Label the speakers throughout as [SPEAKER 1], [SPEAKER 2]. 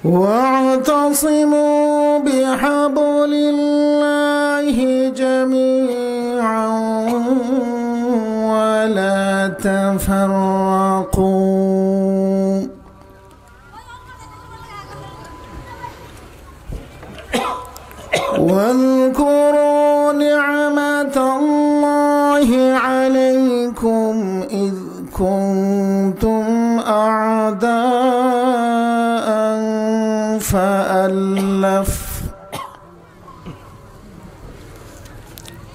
[SPEAKER 1] واعتصموا بحبل الله جميعا ولا تفرقوا واذكروا نعمة الله عليكم إذ كنتم أعداء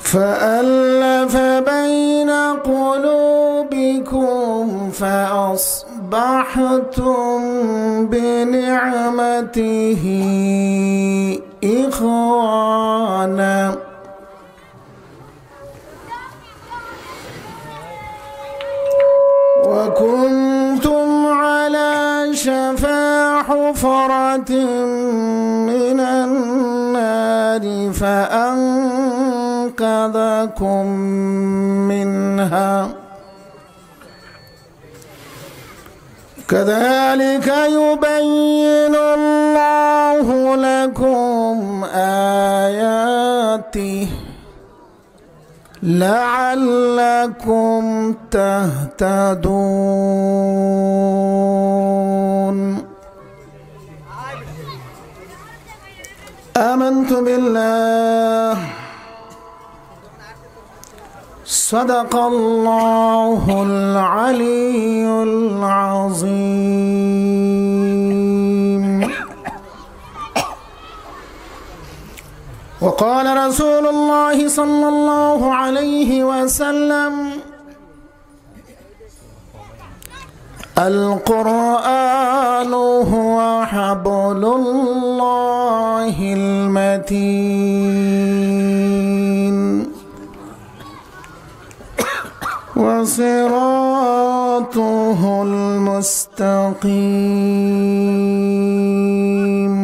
[SPEAKER 1] فألف بين قلوبكم فأصبحتم بنعمته إخوانا وكنتم على شفا حفرة من النار فأنقذكم منها كذلك يبين الله لكم آياته لعلكم تهتدون. آمنت بالله صدق الله العلي العظيم. وقال رسول الله صلى الله عليه وسلم القرآن هو حبل الله المتين وصراطه المستقيم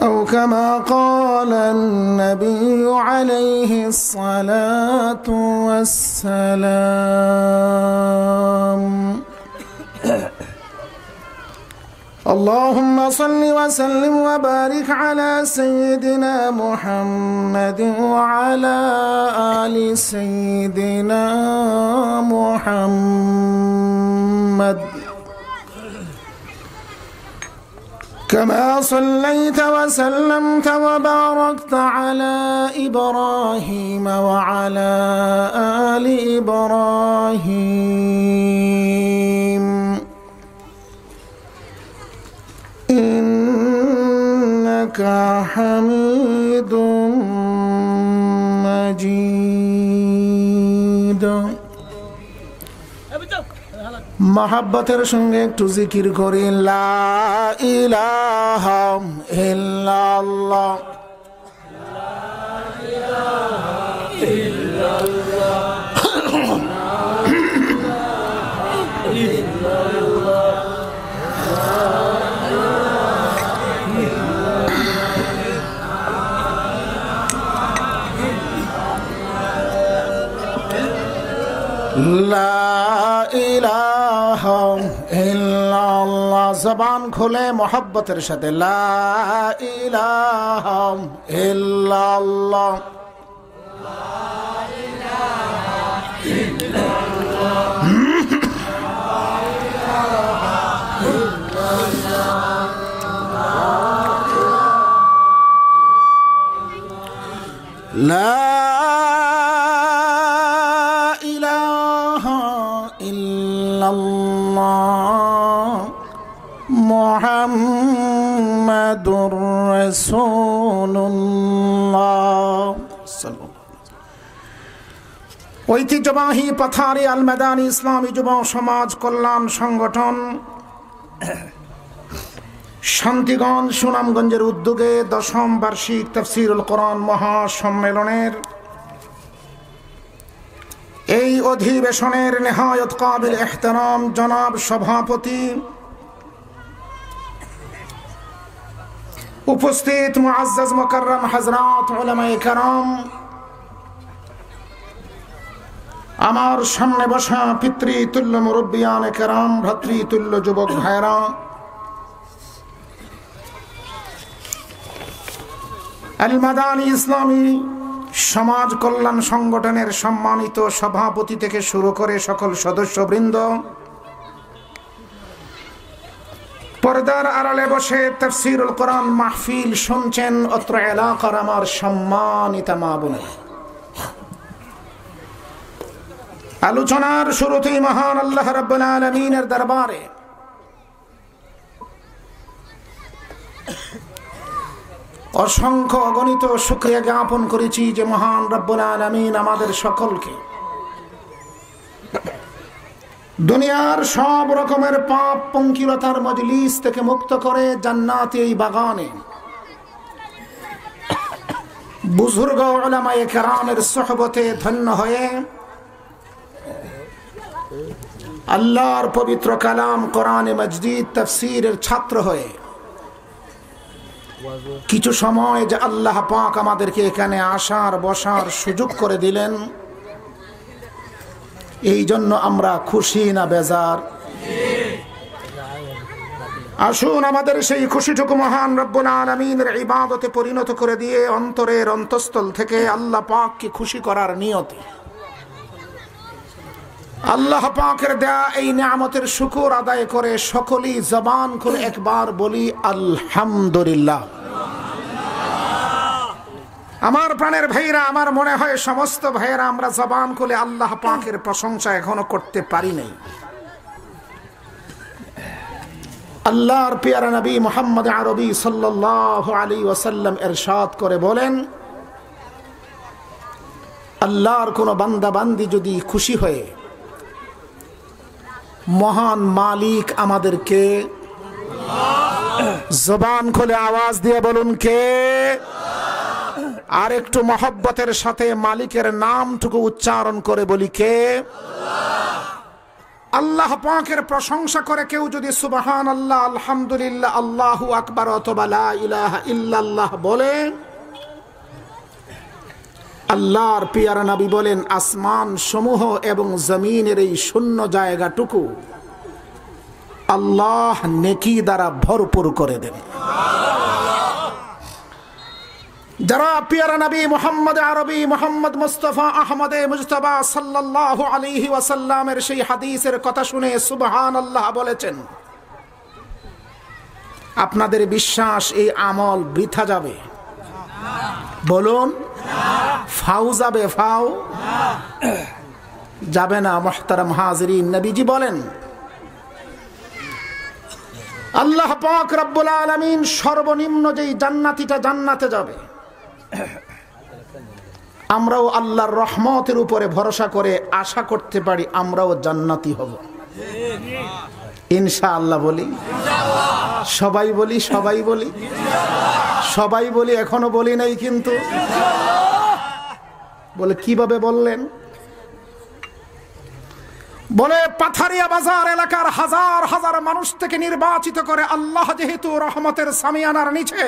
[SPEAKER 1] أو كما قال النبي عليه الصلاة والسلام. اللهم صل وسلم وبارك على سيدنا محمد وعلى آل سيدنا محمد كما صليت وسلمت وباركت على إبراهيم وعلى آل إبراهيم إنك حميد مجيد. محبتের সঙ্গে একটু জিকির করি লা ইলাহা ইল্লাল্লাহ লা ইলাহা ইল্লাল্লাহ লা ইলাহা ইল্লাল্লাহ। জবান খুলে মোহাব্বতের সাথে লা ইলাহা ইল্লাল্লাহ লা ইলাহা ইল্লাল্লাহ লা মুহাম্মাদুর রাসূলুল্লাহ। ঐতিহ্যবাহী পাথারি আল মেদানি ইসলামী যুব সমাজ কল্যাণ সংগঠন শান্তিগঞ্জ সুনামগঞ্জের উদ্যোগে 10ম বার্ষিক তাফসীরুল কোরআন মহাসম্মেলনের এই অধিবেশনের নেহায়ত কাবিল ইহতিরাম জনাব সভাপতি, উপস্থিত মুআজ্জাজ মুকাররম হযরত উলামায়ে কেরাম, আমার সামনে বসা পিতৃতুল্য মুরব্বিয়ানে কেরাম, ভ্রাতৃতুল্য যুবক ভাইরা, আল মাদানী ইসলামী সমাজ কল্যাণ সংগঠনের সম্মানিত সভাপতি থেকে শুরু করে সকল সদস্যবৃন্দ, পর্দার আড়ালে বসে তাফসীরুল কোরআন মাহফিল শুনছেন অত্র এলাকার আমার সম্মানিতা মা বোনেরা, আলোচনার শুরুতেই মহান আল্লাহ রাব্বুল আলামিনের দরবারে অসংখ্য অগণিত শুকরিয়া জ্ঞাপন করেছি যে মহান রব্বুল আলামিন আমাদের সকলকে দুনিয়ার সব রকমের পাপ পঙ্কিলতার মজলিস থেকে মুক্ত করে জান্নাতি এই বাগানে বুজুর্গ উলামায়ে কেরামের সোহবতে ধন্য হয়ে আল্লাহর পবিত্র কালাম কোরআনে মাজিদ তাফসীরের ছাত্র হয়ে কিছু সময় যে আল্লাহ পাক আমাদেরকে এখানে আসার বসার সুযোগ করে দিলেন, এই জন্য আমরা খুশি না বেজার? আসুন আমাদের সেই খুশিটুকু মহান রব্বুল আলামিনের ইবাদতে পরিণত করে দিয়ে অন্তরের অন্তঃস্থল থেকে আল্লাহ পাককে খুশি করার নিয়তে আল্লাহ পাকের দেয়া এই নিয়ামতের শুকর আদায় করে সকলেই জবান করে একবার বলি আলহামদুলিল্লাহ। আমার প্রাণের ভাইরা, আমার মনে হয় সমস্ত ভাইরা আমরা জবান খুলে আল্লাহ পাকের প্রশংসা এখনো করতে পারি নাই। আল্লাহর প্রিয় নবী মুহাম্মদ আরবি সাল্লাল্লাহু আলাইহি ওয়াসাল্লাম ইরশাদ করে বলেন, আল্লাহর কোন বান্দা বান্দি যদি খুশি হয়ে মহান মালিক আমাদেরকে, জবান খুলে আওয়াজ দিয়ে বলুন কে, আর একটু মহব্বতের সাথে মালিকের নামটুকু উচ্চারণ করে বলি কে? আল্লাহ পাকের প্রশংসা করে কেউ যদি সুবহানাল্লাহ, আলহামদুলিল্লাহ, আল্লাহু আকবার অথবা লা ইলাহা ইল্লাল্লাহ বলে, আল্লাহর প্রিয় নবী বলেন আসমান সমূহ এবং জমিনের এই শূন্য জায়গাটুকু আল্লাহ নেকি দ্বারা ভরপুর করে দেন। যারা প্রিয় নবী মুহাম্মদ আরবি মুহাম্মদ মুস্তাফা আহমদে মুজতবা সাল্লাল্লাহু আলাইহি ওয়াসাল্লামের সেই হাদিসের কথা শুনে সুবহানাল্লাহ বলেছেন, আপনাদের বিশ্বাস এই আমল বৃথা যাবে? বলুন, ফাউ যাবে? ফাউ যাবে না। মুহতারাম হাজিরিন, নবীজি বলেন আল্লাহ পাক রব্বুল আলামিন সর্বনিম্ন যেই জান্নাতীটা জান্নাতে যাবে, আমরাও আল্লাহর রহমতের উপরে ভরসা করে আশা করতে পারি আমরাও জান্নাতি হব ইনশাআল্লাহ। বলি সবাই, বলি সবাই, বলি সবাই, বলি এখনো বলি নাই কিন্তু। বলে কিভাবে বললেন? বলে পাথারিয়া বাজার এলাকার হাজার হাজার মানুষ থেকে নির্বাচিত করে আল্লাহ যেহেতু রহমতের সামিয়ানার নিচে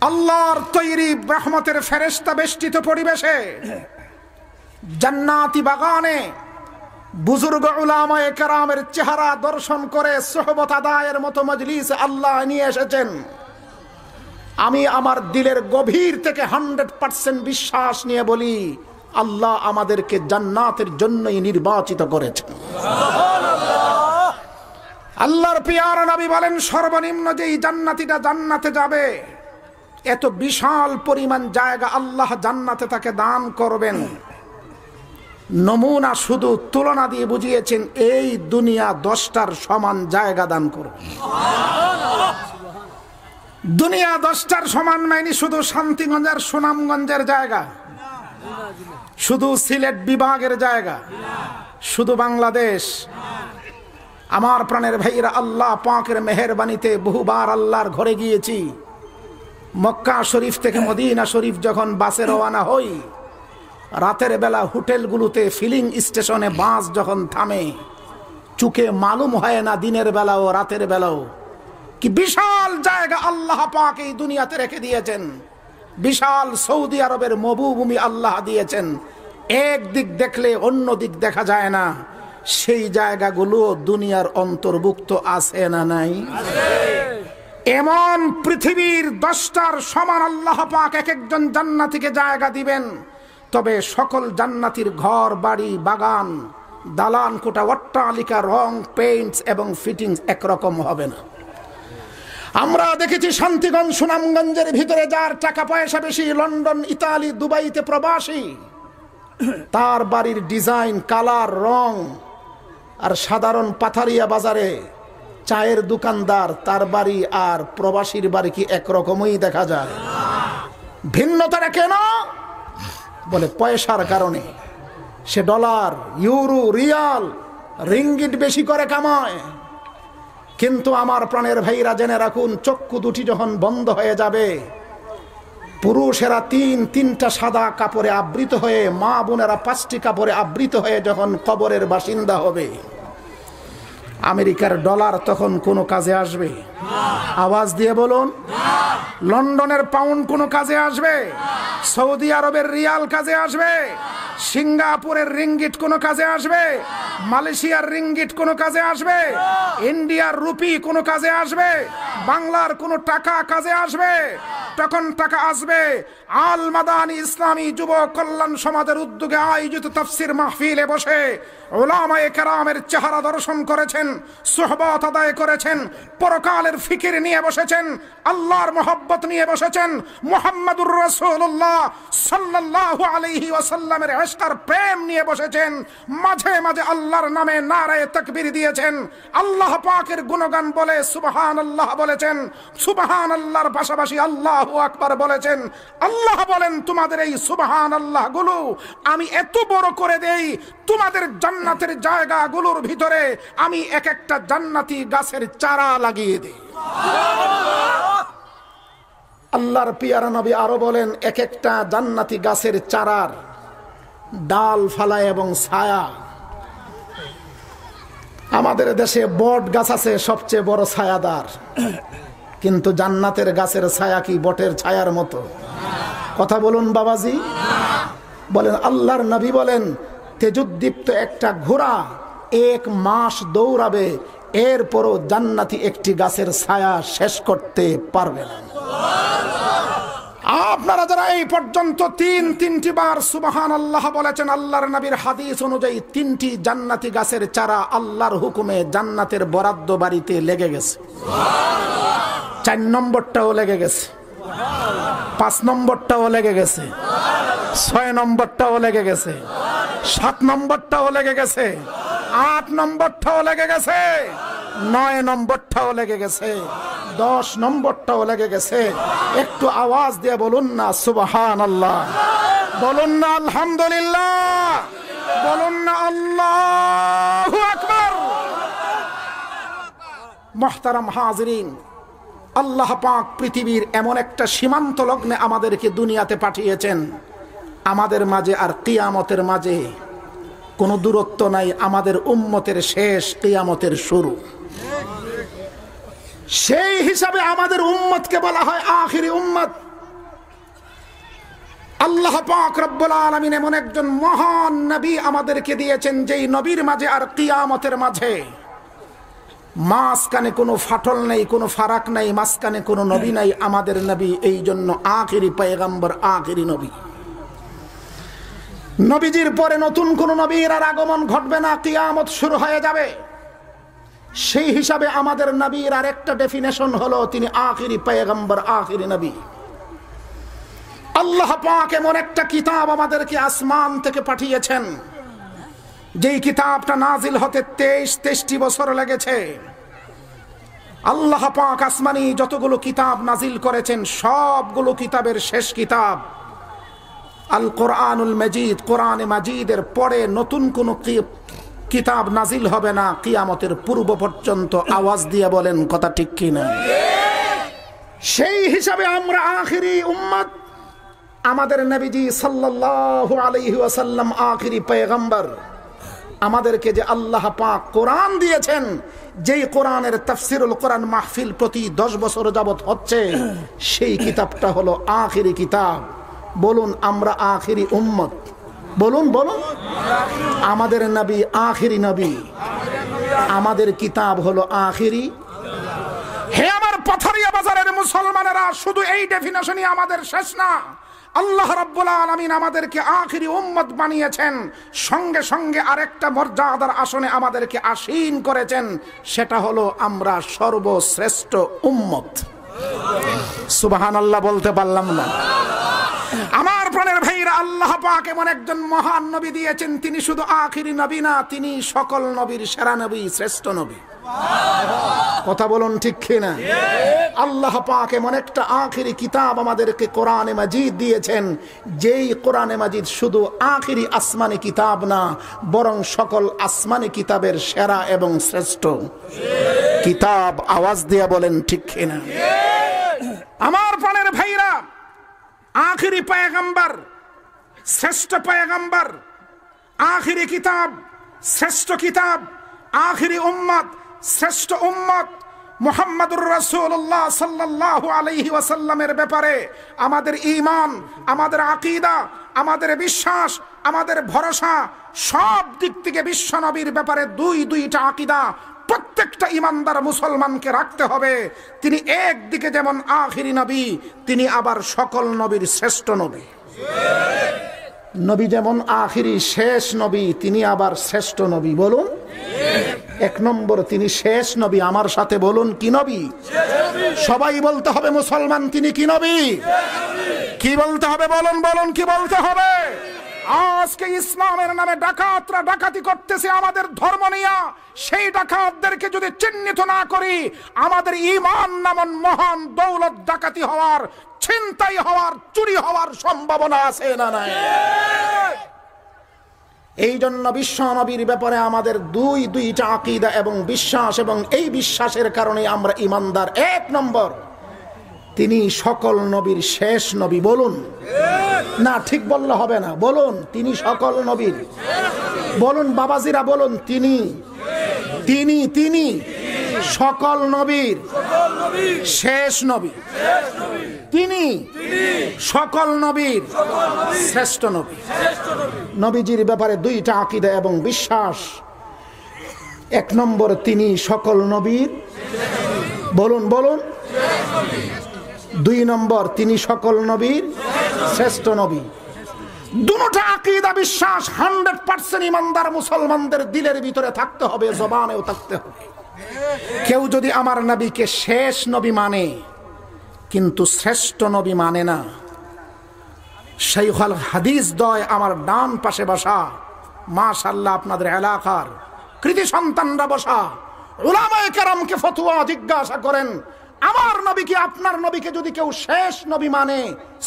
[SPEAKER 1] আল্লাহর তৈরি রহমতের ফেরেশতা বেষ্টিত পরিবেশে জান্নাতি বাগানে বুজুর্গ উলামায়ে কেরামের চেহারা দর্শন করে সোহবত আদায়ের মতো মজলিস আল্লাহ নিয়ে এসেছেন। আমি আমার দিলের গভীর থেকে 100% বিশ্বাস নিয়ে বলি আল্লাহ আমাদেরকে জান্নাতের জন্যই নির্বাচিত করেছেন। আল্লাহর প্রিয় নবী বলেন সর্বনিম্ন যেই জান্নাতীটা জান্নাতে যাবে, এত বিশাল পরিমাণ জায়গা আল্লাহ জান্নাতে তাকে দান করবেন। নমুনা শুধু তুলনা দিয়ে বুঝিয়েছেন এই দুনিয়া 10টার সমান জায়গা দান করবে। দুনিয়া 10টার সমান মাইনি শুধু শান্তিগঞ্জের সুনামগঞ্জের জায়গা, শুধু সিলেট বিভাগের জায়গা, শুধু বাংলাদেশ। আমার প্রাণের ভাইরা, আল্লাহ পাকের মেহেরবানিতে বহুবার আল্লাহর ঘরে গিয়েছি। মক্কা শরীফ থেকে মদিনা শরীফ যখন বাসে রওনা হই, রাতের বেলা হোটেলগুলোতে ফিলিং স্টেশনে বাস যখন থামে, চোখে মালুম হয় না দিনের বেলাও রাতের বেলাও কি বিশাল জায়গা আল্লাহ পাক এই দুনিয়াতে রেখে দিয়েছেন। বিশাল সৌদি আরবের মরুভূমি আল্লাহ দিয়েছেন। এক দিক দেখলে অন্য দিক দেখা যায় না, সেই জায়গাগুলো দুনিয়ার অন্তর্ভুক্ত আছে না নাই? এমন পৃথিবীর 10টার সমান আল্লাহ পাক এক একজন জান্নাতীকে জায়গা দিবেন। তবে সকল জান্নাতীর ঘর বাড়ি বাগান দালান কোঠা অট্টালিকা রং পেইন্টস এবং ফিটিংস একরকম হবে না। আমরা দেখেছি শান্তিগঞ্জ সুনামগঞ্জের ভিতরে যার টাকা পয়সা বেশি, লন্ডন ইতালি দুবাইতে প্রবাসী, তার বাড়ির ডিজাইন কালার রং, আর সাধারণ পাথারিয়া বাজারে চায়ের দোকানদার তার বাড়ি আর প্রবাসীর বাড়ি কি একরকমই দেখা যায়? ভিন্নতাটা কেন? বলে পয়সার কারণে। সে ডলার ইউরো রিয়াল রিঙ্গিট বেশি করে কামায়। কিন্তু আমার প্রাণের ভাইরা জেনে রাখুন, চক্ষু দুটি যখন বন্ধ হয়ে যাবে, পুরুষেরা তিনটা সাদা কাপড়ে আবৃত হয়ে, মা বোনেরা 5টি কাপড়ে আবৃত হয়ে যখন কবরের বাসিন্দা হবে, আমেরিকার ডলার তখন কোনো কাজে আসবে? আওয়াজ দিয়ে বলুন। লন্ডনের পাউন্ড কোনো কাজে আসবে? সৌদি আরবের রিয়াল কাজে আসবে? সিঙ্গাপুরের রিঙ্গিট কোনো কাজে আসবে? মালয়েশিয়ার রিঙ্গিট কোনো কাজে আসবে? ইন্ডিয়ার রুপি কোনো কাজে আসবে? বাংলার কোনো টাকা কাজে আসবে? তখন টাকা আসবে আল মাদানী ইসলামী যুব কল্যাণ সমাজের উদ্যোগে আয়োজিত তাফসীর মাহফিলে বসে উলামায়ে কেরামের চেহারা দর্শন করেছেন, সুহবত আদায় করেছেন, পরকালের ফিকির নিয়ে বসেছেন, আল্লাহর মহব্বত নিয়ে বসেছেন, মুহাম্মাদুর রাসূলুল্লাহ সাল্লাল্লাহু আলাইহি ওয়াসাল্লামের ইশকার প্রেম নিয়ে বসেছেন, মাঝে মাঝে আল্লাহর নামে নারায়ে তাকবীর দিয়েছেন, আল্লাহ পাকের গুণগান বলে সুবহানাল্লাহ বলেছেন, সুবহানাল্লাহর পাশাপাশি আল্লাহু আকবার বলেছেন। আল্লাহ বলেন, তোমাদের এই সুবহানাল্লাহ গুলো আমি এত বড় করে দেই, তোমাদের জান্নাতের জায়গাগুলোর ভিতরে আমি এক একটা জান্নাতি গাছের চারা লাগিয়ে দেই। আল্লাহর পিয়ারা নবী আরো বলেন, এক একটা জান্নাতি গাছের চারার ডাল ফালা এবং ছায়া। আমাদের দেশে বট গাছ আছে সবচেয়ে বড় ছায়াদার, কিন্তু জান্নাতের গাছের ছায়া কি বটের ছায়ার মতো? কথা বলুন বাবাজি। বলেন আল্লাহর নবী বলেন, তেজুদ্দীপ্ত একটা ঘোড়া 1 মাস দৌড়াবে, এরপরও জান্নাতি একটি গাছের ছায়া শেষ করতে পারবে না। আপনারা যারা এই পর্যন্ত তিনটি বার সুবহানাল্লাহ বলেছেন, আল্লাহর নবীর হাদিস অনুযায়ী 3টি জান্নাতি গাছের চারা আল্লাহর হুকুমে জান্নাতের বরাদ্দ বাড়িতে লেগে গেছে। 4 নম্বরটাও লেগে গেছে, 5 নম্বরটাও লেগে গেছে, 6 নম্বরটাও লেগে গেছে, 7 নম্বরটাও লেগে গেছে, 8 নম্বরটাও লেগে গেছে, 9 নম্বরটাও লেগে গেছে, 10 নম্বরটাও লেগে গেছে। একটু আওয়াজ দিয়ে বলুন না সুবহানাল্লাহ, বলুন না আলহামদুলিল্লাহ, বলুন না আল্লাহু আকবার। মুহতারাম হাজিরিন, আল্লাহ পাক পৃথিবীর এমন একটা সীমান্ত লগ্নে আমাদেরকে দুনিয়াতে পাঠিয়েছেন, আমাদের মাঝে আর কিয়ামতের মাঝে কোনো দূরত্ব নাই। আমাদের উম্মতের শেষ, কিয়ামতের শুরু। সেই হিসাবে আমাদের উম্মতকে বলা হয় আখিরি উম্মত। আল্লাহ পাক রব্বুল আলামিন এমন একজন মহান নবী আমাদেরকে দিয়েছেন, যেই নবীর মাঝে আর কিয়ামতের মাঝে মাঝখানে কোনো ফাটল নেই, কোনো ফারাক নাই, মাঝখানে কোনো নবী নাই। আমাদের নবী এই জন্য আখিরি পয়গম্বর, আখিরি নবী। নবীজির পরে নতুন কোন নবীর আর আগমন ঘটবে না, কিয়ামত শুরু হয়ে যাবে। সেই হিসাবে আমাদের নবীর আর একটা ডেফিনেশন হলো, তিনি আখিরি পয়গম্বর, আখিরি নবী। আল্লাহ পাক এমন একটা কিতাব আমাদেরকে আসমান থেকে পাঠিয়েছেন, যেই কিতাবটা নাজিল হতে 23টি বছর লেগেছে। আল্লাহ পাক আসমানি যতগুলো কিতাব নাজিল করেছেন, সবগুলো কিতাবের শেষ কিতাব আল কোরআনুল মাজিদ। কোরআনে মাজিদের পরে নতুন কোন কিতাব নাজিল হবে না কিয়ামতের পূর্ব পর্যন্ত। আওয়াজ দিয়ে বলেন কথা ঠিক কিনা? সেই হিসাবে আমরা আখিরি উম্মত। আমাদের নবীজি সাল্লাল্লাহু আলাইহি ওয়াসাল্লাম আখিরি পয়গম্বর। আমাদেরকে যে আল্লাহ পাক কোরআন দিয়েছেন, যেই কোরআনের তাফসিরুল কোরআন মাহফিল প্রতি 10 বছর যাবত হচ্ছে, সেই কিতাবটা হলো আখিরি কিতাব। বলুন আমরা আখিরি উম্মত। বলুন বলুন। আমাদের নবী আখিরি নবী, আমাদের কিতাব হলো আখিরি। হে আমার পাথারিয়া বাজারের মুসলমানেরা, শুধু এই ডেফিনেশনই আমাদের শেষ না। আল্লাহ রাব্বুল আলামিন আমাদেরকে আখিরি উম্মত বানিয়েছেন, সঙ্গে সঙ্গে আরেকটা মর্যাদার আসনে আমাদেরকে আসীন করেছেন, সেটা হলো আমরা সর্বশ্রেষ্ঠ উম্মত। সুবহানাল্লাহ বলতে পারলাম না? আমার প্রাণের ভাইরা, আল্লাহ পাক এমন একজন মহান নবী দিয়েছেন, তিনি শুধু আখিরি নবী না, তিনি সকল নবীর সেরা নবী, শ্রেষ্ঠ নবী। কথা বলুন ঠিক কিনা? আল্লাহ পাক এমন একটা আখিরি কিতাব আমাদেরকে কোরআনে মাজিদ দিয়েছেন, যেই কোরআনে মাজিদ শুধু আখিরি আসমানি কিতাব না, বরং সকল আসমানি কিতাবের সেরা এবং শ্রেষ্ঠ কিতাব। আওয়াজ দিয়ে বলেন ঠিক কিনা? আমার প্রাণের ভাইরা, আখিরি পয়গম্বর, শ্রেষ্ঠ পয়গম্বর, আখিরি কিতাব, শ্রেষ্ঠ কিতাব, আখিরি উম্মত, শ্রেষ্ঠ উম্মত মুহাম্মদুর রাসূলুল্লাহ সাল্লাল্লাহু আলাইহি ওয়াসাল্লামের ব্যাপারে আমাদের ঈমান, আমাদের আকীদা, আমাদের বিশ্বাস, আমাদের ভরসা, সব দিক থেকে বিশ্ব নবীর ব্যাপারে দুইটা আকীদা প্রত্যেকটা ইমানদার মুসলমানকে রাখতে হবে। তিনি একদিকে যেমন আখিরি নবী, তিনি আবার সকল নবীর শ্রেষ্ঠ নবী। নবী যেমন আখিরি শেষ নবী, তিনি আবার শ্রেষ্ঠ নবী। বলুন, এক নম্বর তিনি শেষ নবী। আমার সাথে বলুন, কি নবী? সবাই বলতে হবে মুসলমান, তিনি কি নবী? কি বলতে হবে? বলুন বলুন, কি বলতে হবে? আজকে ইসলামের নামে ডাকাতরা ডাকাতি করতেছে আমাদের ধর্ম নিয়ে। সেই ডাকাতদেরকে যদি চিহ্নিত না করি, আমাদের ঈমান নামন মহান দৌলত ডাকাতি হওয়ার, ছিনতাই হওয়ার, চুরি হওয়ার সম্ভাবনা আছে না নাই? এই জন্য বিশ্ব নবীর ব্যাপারে আমাদের দুইটা আকীদা এবং বিশ্বাস, এবং এই বিশ্বাসের কারণে আমরা ঈমানদার। এক নম্বর, তিনি সকল নবীর শেষ নবী। বলুন না, ঠিক বললে হবে না। বলুন, তিনি সকল নবীর। বলুন বাবাজিরা, বলুন, তিনি তিনি তিনি সকল নবীর শেষ নবী, তিনি সকল নবীর শ্রেষ্ঠ নবী। নবীজির ব্যাপারে দুইটা আকীদা এবং বিশ্বাস। এক নম্বর, তিনি সকল নবীর। বলুন বলুন। দুই নম্বর, তিনি সকল নবীর শ্রেষ্ঠ নবী। দুটো আকীদা বিশ্বাস 100% ইমানদার মুসলমানদের দিলের ভিতরে থাকতে হবে, জবানেও থাকতে হবে। কেউ যদি আমার নবীকে শেষ নবী মানে কিন্তু শ্রেষ্ঠ নবী মানে না, শাইখুল হাদিস দয় আমার ডান পাশে বসা, মাশাআল্লাহ আপনাদের এলাকার কৃতি সন্তানরা বসা, উলামায়ে কেরামকে ফতোয়া জিজ্ঞাসা করেন, আমার নবীকে, আপনার নবীকে যদি কেউ শেষ নবী মানে,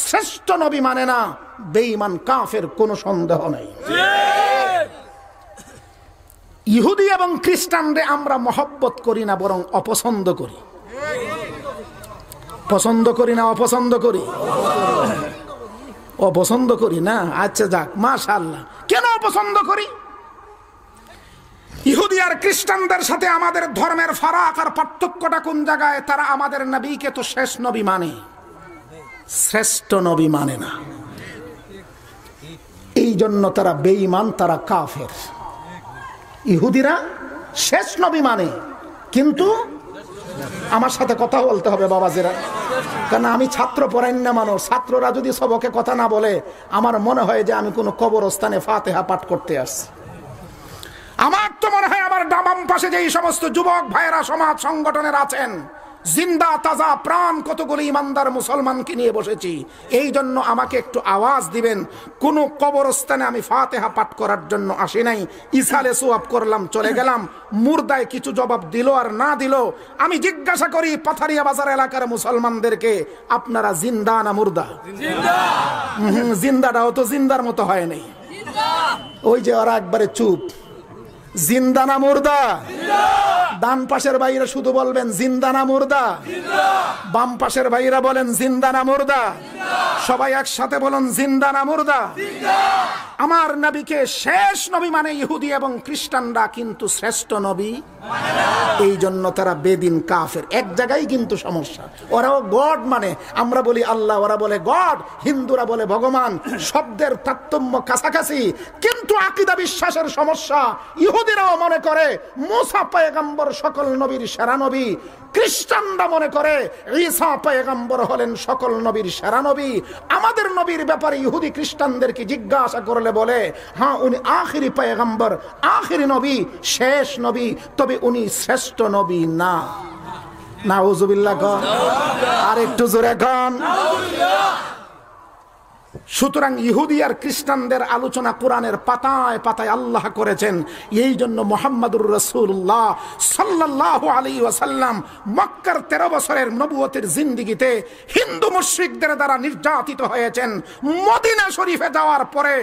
[SPEAKER 1] শ্রেষ্ঠ নবী মানে না, বেঈমান কাফের, কোনো সন্দেহ নেই। ইহুদি এবং খ্রিস্টানরে আমরা মহব্বত করি না, বরং অপছন্দ করি। পছন্দ করি না অপছন্দ করি? অপছন্দ করি না। আচ্ছা যাক, মাশাআল্লাহ। কেন অপছন্দ করি? ইহুদি আর খ্রিস্টানদের সাথে আমাদের ধর্মের ফারাক আর পার্থক্যটা কোন জায়গায়? তারা আমাদের নবীকে তো শেষ নবী মানে, শ্রেষ্ঠ নবী মানে না। এই জন্য তারা বেঈমান, তারা কাফের। ইহুদিরা শেষ নবী মানে, কিন্তু আমার সাথে কথা বলতে হবে বাবাজিরা, কারণ আমি ছাত্র পড়াই না মানুষ। ছাত্ররা যদি সবকে কথা না বলে, আমার মনে হয় যে আমি কোনো কবরস্থানে ফাতিহা পাঠ করতে আসছি। আমার তো মনে হয় আমার ডামাম পাশে যেই সমস্ত যুবক ভাইয়েরা সমাজ সংগঠনের আছেন, জিন্দা তাজা প্রাণ কতগুলো ইমানদার মুসলমানকে নিয়ে বসেছি। এই জন্য আমাকে একটু আওয়াজ দিবেন। কোন কবরস্থানে আমি ফাতিহা পাঠ করার জন্য আসি নাই। ইসালে সোয়াব করলাম, চলে গেলাম। মুর্দায় কিছু জবাব দিল আর না দিল, আমি জিজ্ঞাসা করি পাথারিয়া বাজার এলাকার মুসলমানদেরকে, আপনারা জিন্দা না মুর্দা? জিন্দাটাও তো জিন্দার মতো হয় নাই। ওই যে ওরা একবারে চুপ। জিন্দা না মুর্দা? ডান পাশের ভাইরা শুধু বলবেন জিন্দা না মুর্দা, বাম পাশের ভাইরা বলেন জিন্দা না মুর্দা। সবাই একসাথে বলুন জিন্দা না মুর্দা। আমার নবীকে শেষ নবী মানে ইহুদি এবং খ্রিস্টানরা, কিন্তু শ্রেষ্ঠ নবী এই জন্য তারা বেদিন কাফের। এক জায়গায় কিন্তু সমস্যা, ওরাও গড মানে, আমরা বলি আল্লাহ, ওরা বলে গড, হিন্দুরা বলে ভগবান, শব্দের তারতম্য কাছাকাছি, কিন্তু আকীদা বিশ্বাসের সমস্যা। ইহুদিরাও মনে করে মুসা পয়গম্বর সকল নবীর সেরা নবী, খ্রিস্টানরা মনে করে ঈসা পয়গম্বর হলেন সকল নবীর সেরা নবী। আমাদের নবীর ব্যাপারে ইহুদি খ্রিস্টানদেরকে জিজ্ঞাসা করলে বলে, হ্যাঁ উনি আখিরি পয়গম্বর, আখিরি নবী, শেষ নবী, তবে উনি শ্রেষ্ঠ নবী না। নাউজুবিল্লাহ। আর একটু জোরে গান। সুতরাং ইহুদি আর খ্রিস্টানদের আলোচনা কোরআনের পাতায় পাতায় আল্লাহ করেছেন। এই জন্য মুহাম্মদুর রাসূলুল্লাহ সাল্লাল্লাহু আলাইহি ওয়াসাল্লাম মক্কার 13 বছরের নবুয়তের জিন্দেগিতে হিন্দু মুশরিকদের দ্বারা নির্যাতিত হয়েছেন। মদিনা শরীফে যাওয়ার পরে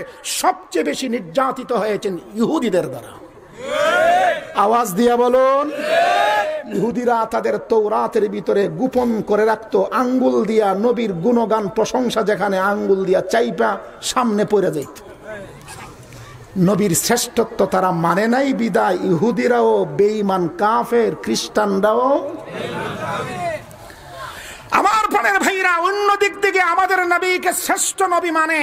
[SPEAKER 1] সবচেয়ে বেশি নির্যাতিত হয়েছেন ইহুদিদের দ্বারা। আওয়াজ দিয়া বলুন। ইহুদিরা তাদের তৌরাতের ভিতরে গোপন করে রাখতো, আঙ্গুল দিয়া নবীর গুণগান প্রশংসা যেখানে আঙ্গুল দিয়া চাইপা সামনে পড়ে যাইত। নবীর শ্রেষ্ঠত্ব তারা মানে নাই বিদায় ইহুদিরাও বেঈমান কাফের, খ্রিস্টানরাও। আমার প্রাণের ভাইরা, অন্য দিক থেকে আমাদের নবীকে শ্রেষ্ঠ নবী মানে,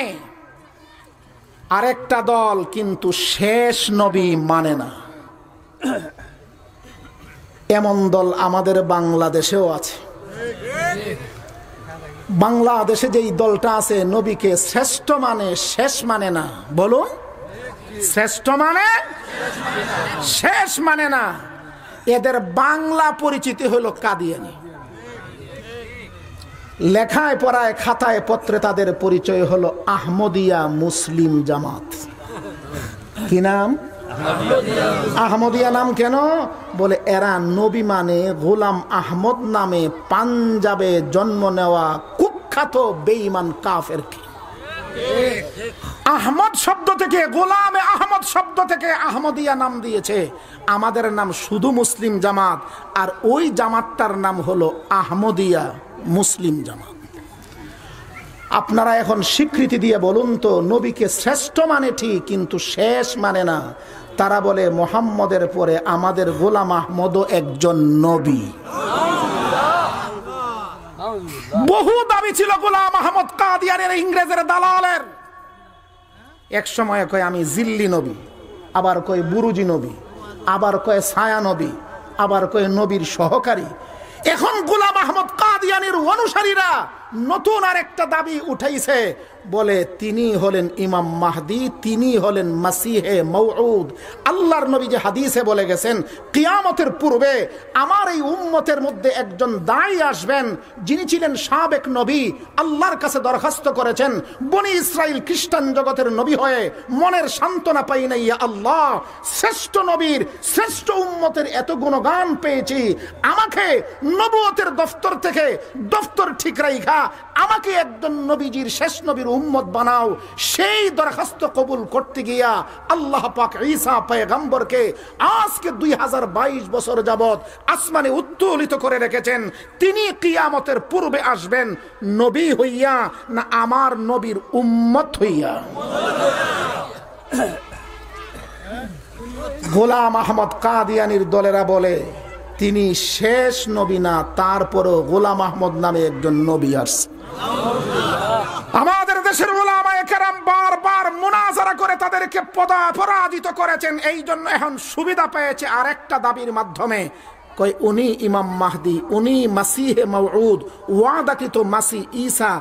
[SPEAKER 1] আরেকটা দল কিন্তু শেষ নবী মানে না। এমন দল আমাদের বাংলাদেশেও আছে। বাংলাদেশে যেই দলটা আছে নবীকে শ্রেষ্ঠ মানে, শেষ মানে না। বলুন, শ্রেষ্ঠ মানে শেষ মানে না। এদের বাংলা পরিচিতি হলো কাদিয়ানি। লেখায় পড়ায় খাতায় পত্রে তাদের পরিচয় হলো আহমদিয়া মুসলিম জামাত। কি নাম? আহমদিয়া নাম কেন? বলে এরা নবী মানে গোলাম আহমদ নামে পাঞ্জাবে জন্ম নেওয়া কুখ্যাত বেঈমান কাফের। আহমদ শব্দ থেকে, গোলামে আহমদ শব্দ থেকে আহমদিয়া নাম দিয়েছে। আমাদের নাম শুধু মুসলিম জামাত, আর ওই জামাতটার নাম হলো আহমদিয়া মুসলিম জামাত। আপনারা এখন স্বীকৃতি দিয়ে বলুন তো, নবীকে শ্রেষ্ঠ মানে ঠিক, কিন্তু শেষ মানে না। তারা বলে মুহাম্মদের পরে আমাদের গোলাম আহমদও একজন নবী। বহু দাবি ছিল গোলাম আহমদ কাদিয়ানের, ইংরেজের দালালের। এক সময় কয় আমি জিল্লি নবী, আবার কয় বুরুজি নবী, আবার কয় ছায়া নবী, আবার কয় নবীর সহকারী। এখন গোলাম আহমদ কাদিয়ানির অনুসারীরা নতুন আরেকটা দাবি উঠাইছে, বলে তিনি হলেন ইমাম মাহদি, তিনি হলেন মাসিহে মওউদ। আল্লাহর নবী যে হাদিসে বলে গেছেন, কিয়ামতের পূর্বে আমার এই উম্মতের মধ্যে একজন দাঈ আসবেন, যিনি ছিলেন সাবেক নবী, আল্লাহর কাছে দরখাস্ত করেছেন, বনি ইসরাইল খ্রিস্টান জগতের নবী হয়ে মনের সান্ত্বনা পাই নাই, ইয়া আল্লাহ, শ্রেষ্ঠ নবীর শ্রেষ্ঠ উম্মতের এত গুণগান পেয়েছি, আমাকে নবুয়তের দফতর থেকে দফতর ঠিক রাইখা আমাকে একজন নবীজির শেষ নবীর উম্মত বানাও। সেই দরখাস্ত কবুল করতে গিয়া আল্লাহ পাক ঈসা পয়গম্বরকে আজকে 2022 বছর যাবত আসমানে উত্তোলিত করে রেখেছেন। তিনি কিয়ামতের পূর্বে আসবেন নবী হইয়া, না আমার নবীর উম্মত হইয়া? গোলাম আহমদ কাদিয়ানির দলেরা বলে তিনি শেষ নবী না, তারপরও গোলাম আহমদ নামে একজন নবী আসছে। আমাদের দেশের উলামায়ে কেরাম বারবার মুনাজারা করে তাদেরকে পরাজিত করেছেন। এই জন্য এখন সুবিধা পেয়েছে আরেকটা দাবির মাধ্যমে, কই উনি ইমাম মাহদি, উনি মাসিহে মওউদ, ওয়াদাকৃত মাসি ঈসা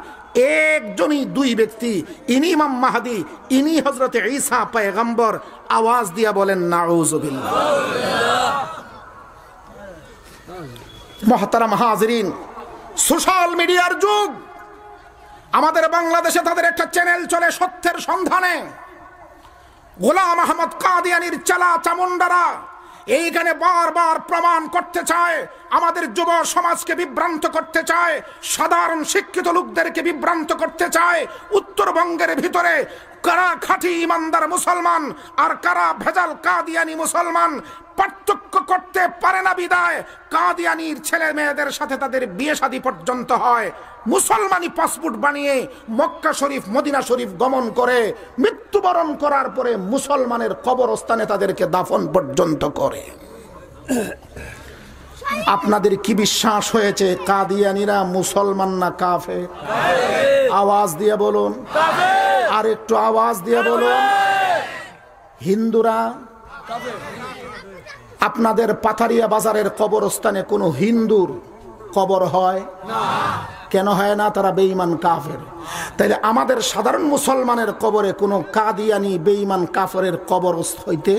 [SPEAKER 1] একজনই, দুই ব্যক্তি, ইনি ইমাম মাহদি, ইনি হযরতে ঈসা পয়গম্বর। আওয়াজ দিয়া বলেন নাউযুবিল্লাহ। মুহতারাম হাজিরিন, সোশ্যাল মিডিয়ার যুগ। আমাদের বাংলাদেশে তাদের একটা চ্যানেল চলে সত্যের সন্ধানে। গোলাম আহমদ কাদিয়ানির চালা চামুন্ডারা এইখানে বারবার প্রমাণ করতে চায়, আমাদের যুব সমাজকে বিভ্রান্ত করতে চায়, সাধারণ শিক্ষিত লোকদেরকে বিভ্রান্ত করতে চায়। উত্তরবঙ্গের ভিতরে কারা খাঁটি ইমানদার মুসলমান আর কারা ভেজাল কাদিয়ানি মুসলমান পার্থক্য করতে পারে না বিদায় কাদিয়ানির ছেলে মেয়েদের সাথে তাদের বিয়ে শাদী পর্যন্ত হয়। মুসলমানি পাসপোর্ট বানিয়ে মক্কা শরীফ মদিনা শরীফ গমন করে মৃত্যু মৃত্যুবরণ করার পরে মুসলমানের কবরস্থানে তাদেরকে দাফন পর্যন্ত করে। আপনাদের কি বিশ্বাস হয়েছে কাদিয়ানীরা মুসলমান না কাফের? আওয়াজ দিয়ে বলুন, আর একটু আওয়াজ দিয়ে বলুন। হিন্দুরা? আপনাদের পাথারিয়া বাজারের কবরস্থানে কোনো হিন্দুর কবর হয় না। কেন হয় না? তারা বেঈমান কাফের। তাইলে আমাদের সাধারণ মুসলমানের কবরে কোনো কাদিয়ানী বেঈমান কাফেরের কবর হইতে?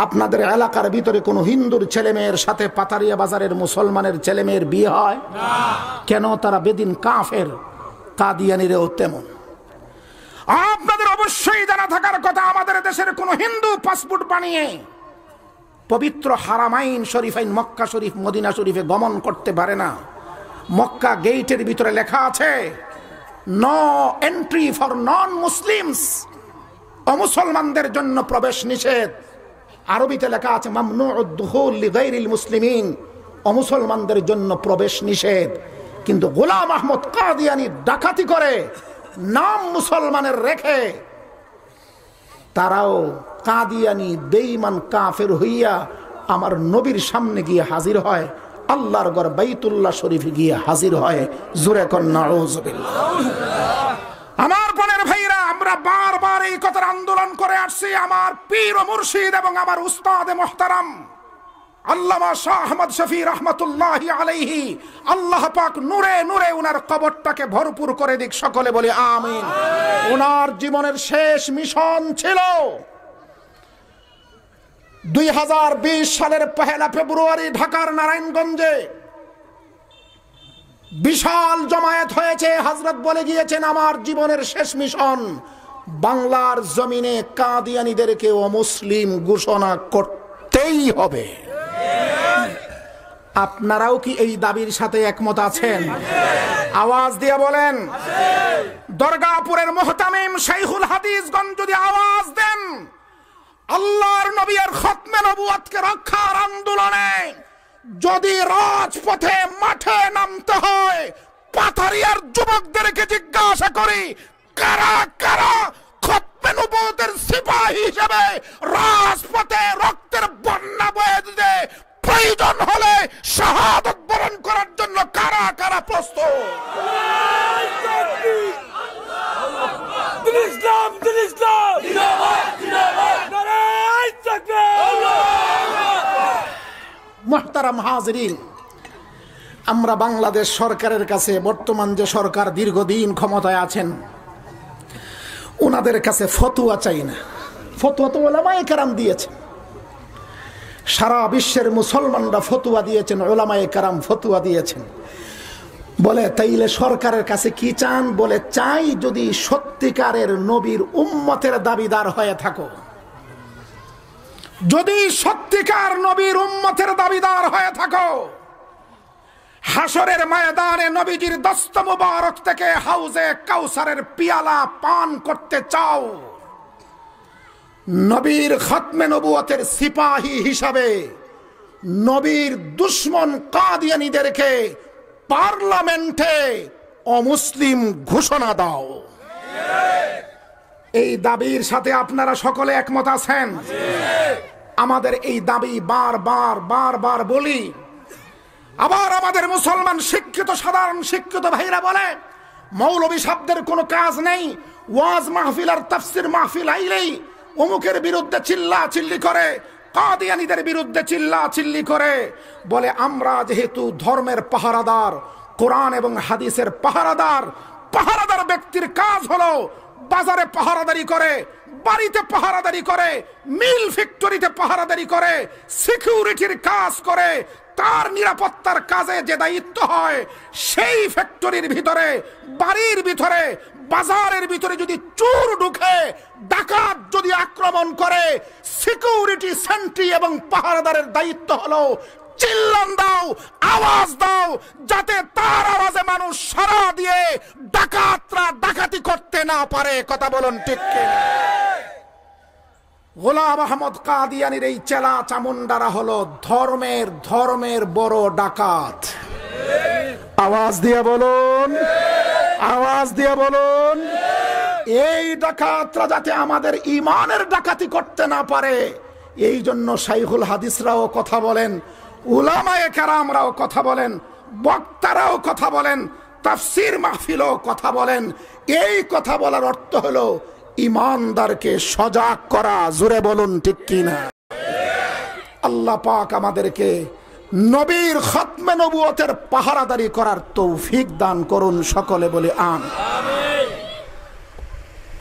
[SPEAKER 1] আপনাদের এলাকার ভিতরে কোনো হিন্দুর ছেলে মেয়ের সাথে পাথারিয়া বাজারের মুসলমানের ছেলে মেয়ের বিয়ে হয় না। কেন? তারা বেদিন কাফের। কাদিয়ানীরাও তেমন। আপনাদের অবশ্যই জানা থাকার কথা, আমাদের দেশের কোনো হিন্দু পাসপোর্ট বানিয়ে পবিত্র হারামাইন শরীফাইন মক্কা শরীফ মদিনা শরীফে গমন করতে পারে না। মক্কা গেটের ভিতরে লেখা আছে no entry for non Muslims, অমুসলমানদের জন্য প্রবেশ নিষেধ। আরবিতে লেখা আছে মামনুউদ দুখুল লিগাইরিল মুসলিমিন, অমুসলমানদের জন্য প্রবেশ নিষেধ। কিন্তু গোলাম আহমদ কাদিয়ানী ডাকাতি করে নাম মুসলমানের রেখে তারাও কাদিয়ানী বেঈমান কাফের হইয়া আমার নবীর সামনে গিয়ে হাজির হয়, আল্লাহর ঘর বাইতুল্লাহ শরীফে গিয়ে হাজির হয়। জোরে কোন নাউজুবিল্লাহ। আমার বোনের ভাইরা, আমরা বারবার এই কথার আন্দোলন করে আসছি। আমার পীর ও মুর্শিদ এবং আমার উস্তাদ মুহতারাম আল্লামা শাহ আহমদ শফি রহমতুল্লাহি আলাইহি, আল্লাহ পাক নূরে নূরে উনার কবরটাকে ভরপুর করে দিক, সকলে বলি আমিন। উনার জীবনের শেষ মিশন ছিল 2020 সালের 1 ফেব্রুয়ারি ঢাকার নারায়ণগঞ্জে বিশাল জমায়েত হয়েছে। হযরত বলে গিয়েছেন আমার জীবনের শেষ মিশন বাংলার জমিনে কাদিয়ানীদেরকে অমুসলিম ঘোষণা করতেই হবে। আপনারাও কি এই দাবির সাথে একমত আছেন? আওয়াজ দিয়ে বলেন। দরগাপুরের মুহতামিম শাইখুল হাদিসগঞ্জ যদি আওয়াজ দেন, আল্লাহর নবীর খতমে নবুয়তকে রক্ষার আন্দোলনে যদি রাজপথে মাঠে নামতে হয়, পাথারিয়ার যুবকদেরকে জিজ্ঞাসা করি কারা কারা খতমে নবুয়তের সিপাহী হিসেবে রাজপথে রক্তের বন্যা বয়ে দিতে প্রয়োজন হলে শাহাদাত বরণ করার জন্য কারা কারা প্রস্তুত? মুহতারাম হাজিরিন, আমরা বাংলাদেশ সরকারের কাছে, বর্তমান যে সরকার দীর্ঘদিন ক্ষমতায় আছেন, ওনাদের কাছে ফতোয়া চাই না। ফতোয়া তো উলামায়ে কেরাম দিয়েছে, সারা বিশ্বের মুসলমানরা ফতোয়া দিয়েছেন, উলামায়ে কেরাম ফতোয়া দিয়েছেন। বলে তাইলে সরকারের কাছে কি চান? বলে চাই যদি সত্যিকারের নবীর উম্মতের দাবিদার হয়ে থাকো, যদি সত্যিকার নবীর উম্মতের দাবিদার হয়ে থাকো, হাসরের ময়দানে নবীজির দস্ত মুবারক থেকে হাউজে কাউসারের পিয়ালা পান করতে চাও, নবীর খতমে নবুয়তের সিপাহী হিসাবে নবীর দুশমন কাদিয়ানীদেরকে পার্লামেন্টে অমুসলিম ঘোষণা দাও। এই দাবির সাথে আপনারা সকলে একমত আছেন? আমাদের এই দাবি বারবার বলি। আবার আমাদের মুসলমান শিক্ষিত সাধারণ শিক্ষিত ভাইরা বলে মৌলবী শব্দের কোনো কাজ নেই, ওয়াজ মাহফিল আর তাফসির মাহফিল আইলেই অমুকের বিরুদ্ধে চিল্লা চিল্লি করে, কাদিয়ানীদের বিরুদ্ধে চিল্লা চিল্লি করে। বলে আমরা যেহেতু ধর্মের পাহারাদার, কোরআন এবং হাদিসের পাহারাদার, পাহারাদার ব্যক্তির কাজ হলো বাজারে পাহারাদারি করে, বাড়িতে পাহারাদারি করে, মিল ফ্যাক্টরিতে পাহারাদারি করে, সিকিউরিটির কাজ করে। তার নিরাপত্তার কাজে যে দায়িত্ব হয়, সেই ফ্যাক্টরির ভিতরে, বাড়ির ভিতরে, বাজারের ভিতরে যদি চোর ঢুকে, ডাকাত যদি আক্রমণ করে, সিকিউরিটি সেন্ট্রি এবং পাহারাদারের দায়িত্ব হলো চিল্লান দাও, আওয়াজ দাও, যাতে তার আওয়াজে মানুষ সাড়া দিয়ে ডাকাতরা ডাকাতি করতে না পারে। কথা বলুন ঠিক কিনা? গোলাম আহমদ কাদিয়ানীর এই চেলা চামুন্ডারা হলো ধর্মের বড় ডাকাত। আওয়াজ দিয়ে বলুন, আওয়াজ দিয়ে বলুন। এই ডাকাতরা যাতে আমাদের ইমানের ডাকাতি করতে না পারে, এই জন্য শাইখুল হাদিসরাও কথা বলেন, উলামায়ে কেরামরাও কথা বলেন, বক্তারাও কথা বলেন, তাফসীর মাহফিলও কথা বলেন। এই কথা বলার অর্থ হলো ইমানদারকে সজাগ করা। জোরে বলুন ঠিক কিনা? আল্লাহ পাক আমাদেরকে নবীর খতমে নবুয়তের পাহারাদারি করার তৌফিক দান করুন। সকলে বলি আমিন।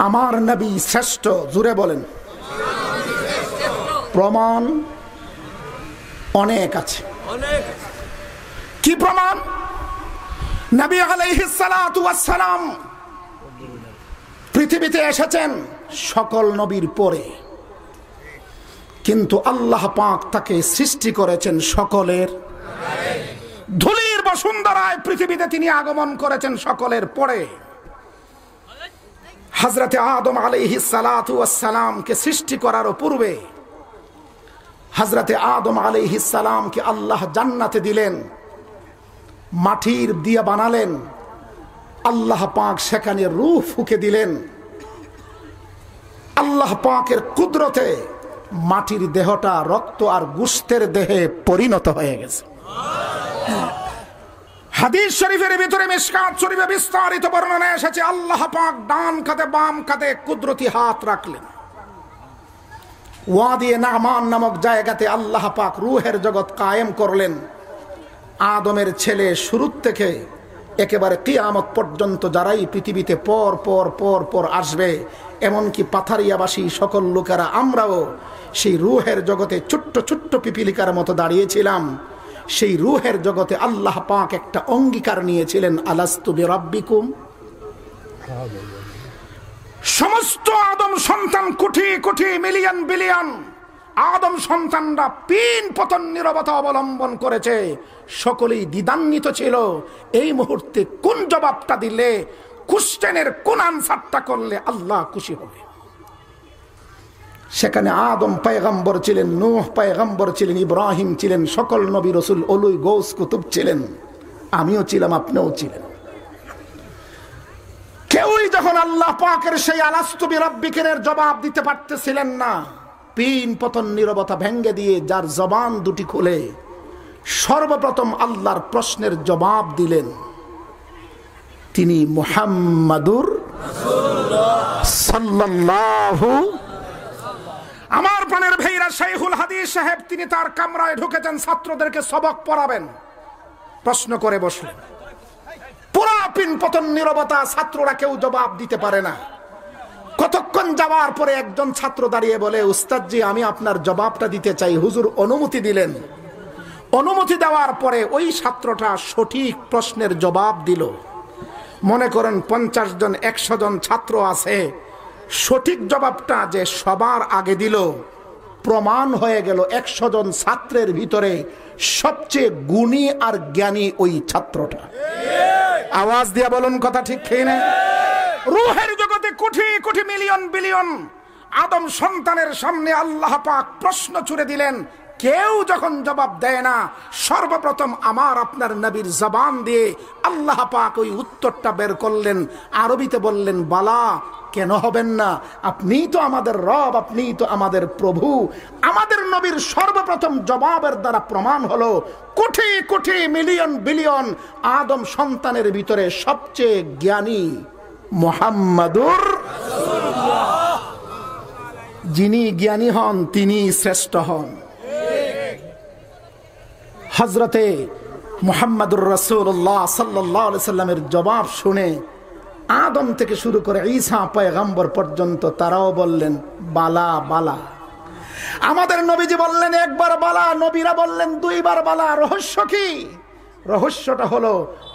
[SPEAKER 1] আমার নবী শ্রেষ্ঠ। জোরে বলেন। প্রমাণ অনেক আছে। কি প্রমাণ? নবী আলাইহিস সালাতু ওয়াস সালাম পৃথিবীতে এসেছেন সকল নবীর পরে, কিন্তু আল্লাহ পাক তাকে সৃষ্টি করেছেন সকলের। ধুলির বসুন্ধরায় পৃথিবীতে তিনি আগমন করেছেন সকলের পরে। হযরতে আদম আলাইহিস সালাতু ওয়াস সালামকে সৃষ্টি করার পূর্বে হযরতে আদম আলাইহিস সালামকে আল্লাহ জান্নাতে দিলেন, মাটির দিয়ে বানালেন। আল্লাহ পাক সেখানে রূহ ফুঁকে দিলেন। আল্লাহ পাকের কুদরতে মাটির দেহটা রক্ত আর গোশতের দেহে পরিণত হয়ে গেছে। হাদিস শরীফের ভিতরে মিশকাত শরীফে বিস্তারিত বর্ণনা এসেছে, আল্লাহ পাক ডান কাঁধে বাম কাঁধে কুদরতি হাত রাখলেন। ওয়াদি নামান নামক জায়গাতে আল্লাহ পাক রূহের জগৎ কায়েম করলেন। আদমের ছেলে শুরু থেকে একেবারে কিয়ামত পর্যন্ত যারাই পৃথিবীতে পর পর পর পর আসবে, এমনকি পাথারিয়াবাসী সকল লোকেরা আমরাও সেই রূহের জগতে ছোট্ট ছোট্ট পিপিলিকার মতো দাঁড়িয়েছিলাম। সেই রূহের জগতে আল্লাহ পাক একটা অঙ্গীকার নিয়েছিলেন, আলাস্তু বিরাব্বিকুম। সমস্ত আদম সন্তান কোটি কোটি মিলিয়ন বিলিয়ন আদম সন্তানরা পিন পতন নীরবতা অবলম্বন করেছে। সকলেই দ্বিধান্বিত ছিল এই মুহূর্তে কোন জবাবটা দিলে, কোশ্চেনের কোন আনসারটা করলে আল্লাহ খুশি হবে। সেখানে আদম পয়গম্বর ছিলেন, নূহ পয়গম্বর ছিলেন, ইব্রাহিম ছিলেন, সকল নবী রসুল, ওলুই গৌস কুতুব ছিলেন, আমিও ছিলাম, আপনিও ছিলেন। কেউই যখন আল্লাহ পাকের সেই আলাস্তু বিরাব্বিকুমের জবাব দিতে পারতেছিলেন না, পিন পতন নীরবতা ভেঙ্গে দিয়ে যার জবান দুটি খুলে সর্বপ্রথম আল্লাহর প্রশ্নের জবাব দিলেন, তিনি মুহাম্মাদুর সাল্লাল্লাহু। আমার প্রাণের ভাইরা, শাইখুল হাদিস সাহেব তিনি তার কামরায় ঢুকেছেন, ছাত্রদেরকে সবক পড়াবেন। প্রশ্ন করে বসলেন, পুরা পিন পতন নীরবতা, ছাত্ররা কেউ জবাব দিতে পারে না। কতক্ষণ যাওয়ার পরে একজন ছাত্র দাঁড়িয়ে বলে, উস্তাদজি আমি আপনার জবাবটা দিতে চাই। হুজুর অনুমতি দিলেন। অনুমতি দেওয়ার পরে ওই ছাত্রটা সঠিক প্রশ্নের জবাব দিল। মনে করেন 50 জন 100 জন ছাত্র আছে, সঠিক জবাবটা যে সবার আগে দিল, প্রমাণ হয়ে গেল 100 জন ছাত্রের ভিতরে সবচেয়ে গুণী আর জ্ঞানী ওই ছাত্রটা। আওয়াজ দিয়ে বলুন কথা ঠিক খেয়ে না? রূহের জগতে কোটি কোটি মিলিয়ন বিলিয়ন আদম সন্তানের সামনে আল্লাহ পাক প্রশ্ন ছুড়ে দিলেন। কেউ যখন জবাব দেয় না, সর্বপ্রথম আমার আপনার নবীর জবান দিয়ে আল্লাহ পাক ওই উত্তরটা বের করলেন। আরবিতে বললেন, বালা, কেন হবেন না? আপনিই তো আমাদের রব, আপনিই তো আমাদের প্রভু। আমাদের নবীর সর্বপ্রথম জবাবের দ্বারা প্রমাণ হলো কোটি কোটি মিলিয়ন বিলিয়ন আদম সন্তানের ভিতরে সবচেয়ে জ্ঞানী মুহাম্মাদুর রাসূলুল্লাহ। যিনি জ্ঞানী হন তিনি শ্রেষ্ঠ হন। হযরতে মুহাম্মাদুর রাসূলুল্লাহ সাল্লাল্লাহু আলাইহি সাল্লামের জবাব শুনে আদম থেকে শুরু করে ঈসা পয়গম্বর পর্যন্ত তারাও বললেন, বালা বালা। আমাদের নবীজি বললেন একবার বালা, নবীরা বললেন 2 বার বালা। রহস্য কি? রহস্যটা হলো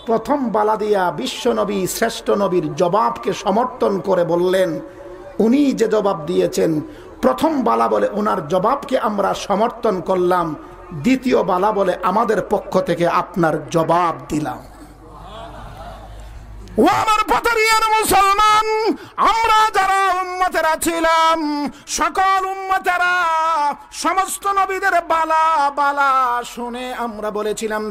[SPEAKER 1] প্রথম বালা দিয়া বিশ্ব নবী, শ্রেষ্ঠ নবীর জবাবকে সমর্থন করে বললেন, উনি যে জবাব দিয়েছেন প্রথম বালা বলে ওনার জবাবকে আমরা সমর্থন করলাম, দ্বিতীয় বালা বলে আমাদের পক্ষ থেকে আপনার জবাব দিলাম। ও আমার পথের মুসলমান, আমরা যারা উম্মতেরা ছিলাম, সকল উম্মতেরা সমস্ত নবীদের বালা বালা শুনে আমরা বলেছিলাম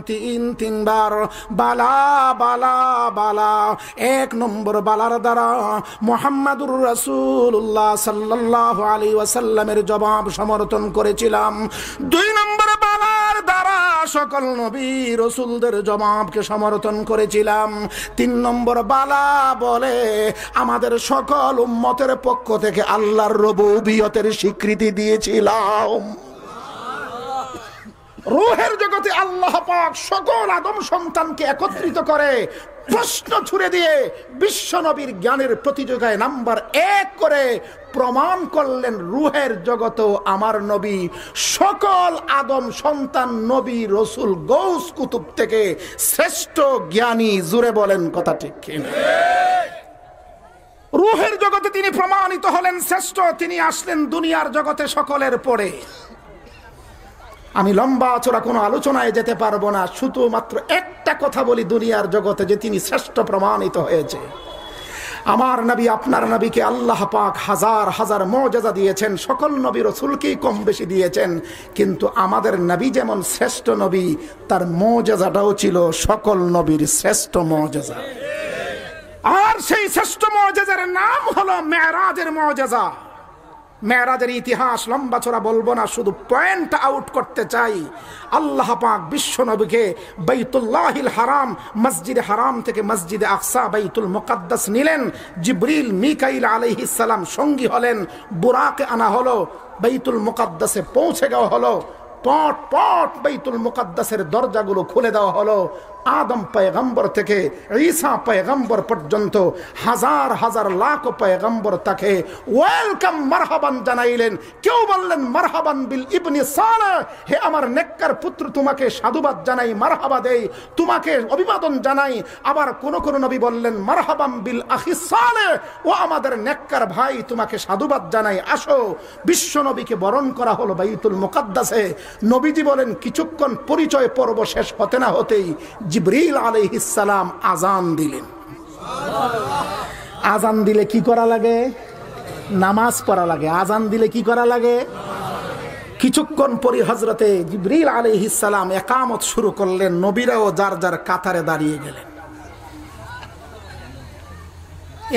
[SPEAKER 1] তিনবার বালা বালা বালা। এক নম্বর বালার দ্বারা মুহাম্মাদুর রাসূলুল্লাহ সাল্লাল্লাহু আলাইহি ওয়াসাল্লামের জবাব সমর্থন করেছিলাম। দুই নম্বর বালার দ্বারা সকল নবী রাসূলদের জবাবকে সমর্থন করেছিলাম। তিন নম্বর বালা বলে আমাদের সকল উম্মতের পক্ষ থেকে আল্লাহর রুবুবিয়তের স্বীকৃতি দিয়েছিলাম। রূহের জগতে আল্লাহ পাক সকল আদম সন্তানকে একত্রিত করে প্রশ্ন ছুড়ে দিয়ে বিশ্ব নবীর জ্ঞানের প্রতিযোগিতায় নাম্বার 1 করে প্রমাণ করলেন রূহের জগতেও আমার নবী সকল আদম সন্তান নবী রসুল গৌস কুতুব থেকে শ্রেষ্ঠ জ্ঞানী। জুড়ে বলেন কথা ঠিক কিনা? রূহের জগতে তিনি প্রমাণিত হলেন শ্রেষ্ঠ। তিনি আসলেন দুনিয়ার জগতে সকলের পরে। আমি লম্বা চড়া কোনো আলোচনায় যেতে পারবো না, শুধুমাত্র একটা কথা বলি দুনিয়ার জগতে যে তিনি শ্রেষ্ঠ প্রমাণিত হয়েছে। আমার নবী আপনার নবীকে আল্লাহ পাক হাজার হাজার মুজিজা দিয়েছেন, সকল নবী রাসূলকেই কম বেশি দিয়েছেন, কিন্তু আমাদের নবী যেমন শ্রেষ্ঠ নবী তার মুজিজাটাও ছিল সকল নবীর শ্রেষ্ঠ মুজিজা। আর সেই শ্রেষ্ঠ মুজিজার নাম হলো মেরাজের মুজিজা। মেরাজের ইতিহাস লম্বা চড়া বলবো না, শুধু পয়েন্ট আউট করতে চাই। আল্লাহ পাক বিশ্ব নবীকে বাইতুল্লাহিল হারাম মসজিদে হারাম থেকে মসজিদে আকসা বাইতুল মুকাদ্দাস নিলেন। জিবরিল মিকাইল আলাইহিস সালাম সঙ্গী হলেন। বুরাকে আনা হলো, বাইতুল মুকাদ্দাসে পৌঁছে যাওয়া হলো। পট পট বাইতুল মুকাদ্দাসের দরজাগুলো খুলে দেওয়া হলো। আদম পয়গম্বর থেকে ঈসা পয়গম্বর পর্যন্ত হাজার হাজার লাখ পয়গম্বর তাকে ওয়েলকাম মারহাবান জানাইলেন। কেউ বললেন মারহাবান বিল ইবনে সালেহ, হে আমার নেককার পুত্র তোমাকে সাধুবাদ জানাই, মারহাবা দেই, তোমাকে অভিবাদন জানাই। আবার কোন কোন নবী বললেন মারহাবান বিল আখি সালেহ, ও আমাদের নেককার ভাই তোমাকে সাধুবাদ জানাই, আসো। বিশ্ব নবীকে বরণ করা হলো বাইতুল মুকাদ্দাসে। নবীজি বলেন কিছুক্ষণ পরিচয় পর্ব শেষ হতে না হতেই জিবরিল আলাইহিস সালাম আজান দিলেন। আজান দিলে কি করা লাগে? নামাজ পড়া লাগে। আজান দিলে কি করা লাগে? কিছুক্ষণ পরে হযরতে জিবরিল আলাইহিস সালাম ইকামত শুরু করলেন। নবীরাও যার যার কাতারে দাঁড়িয়ে গেলেন।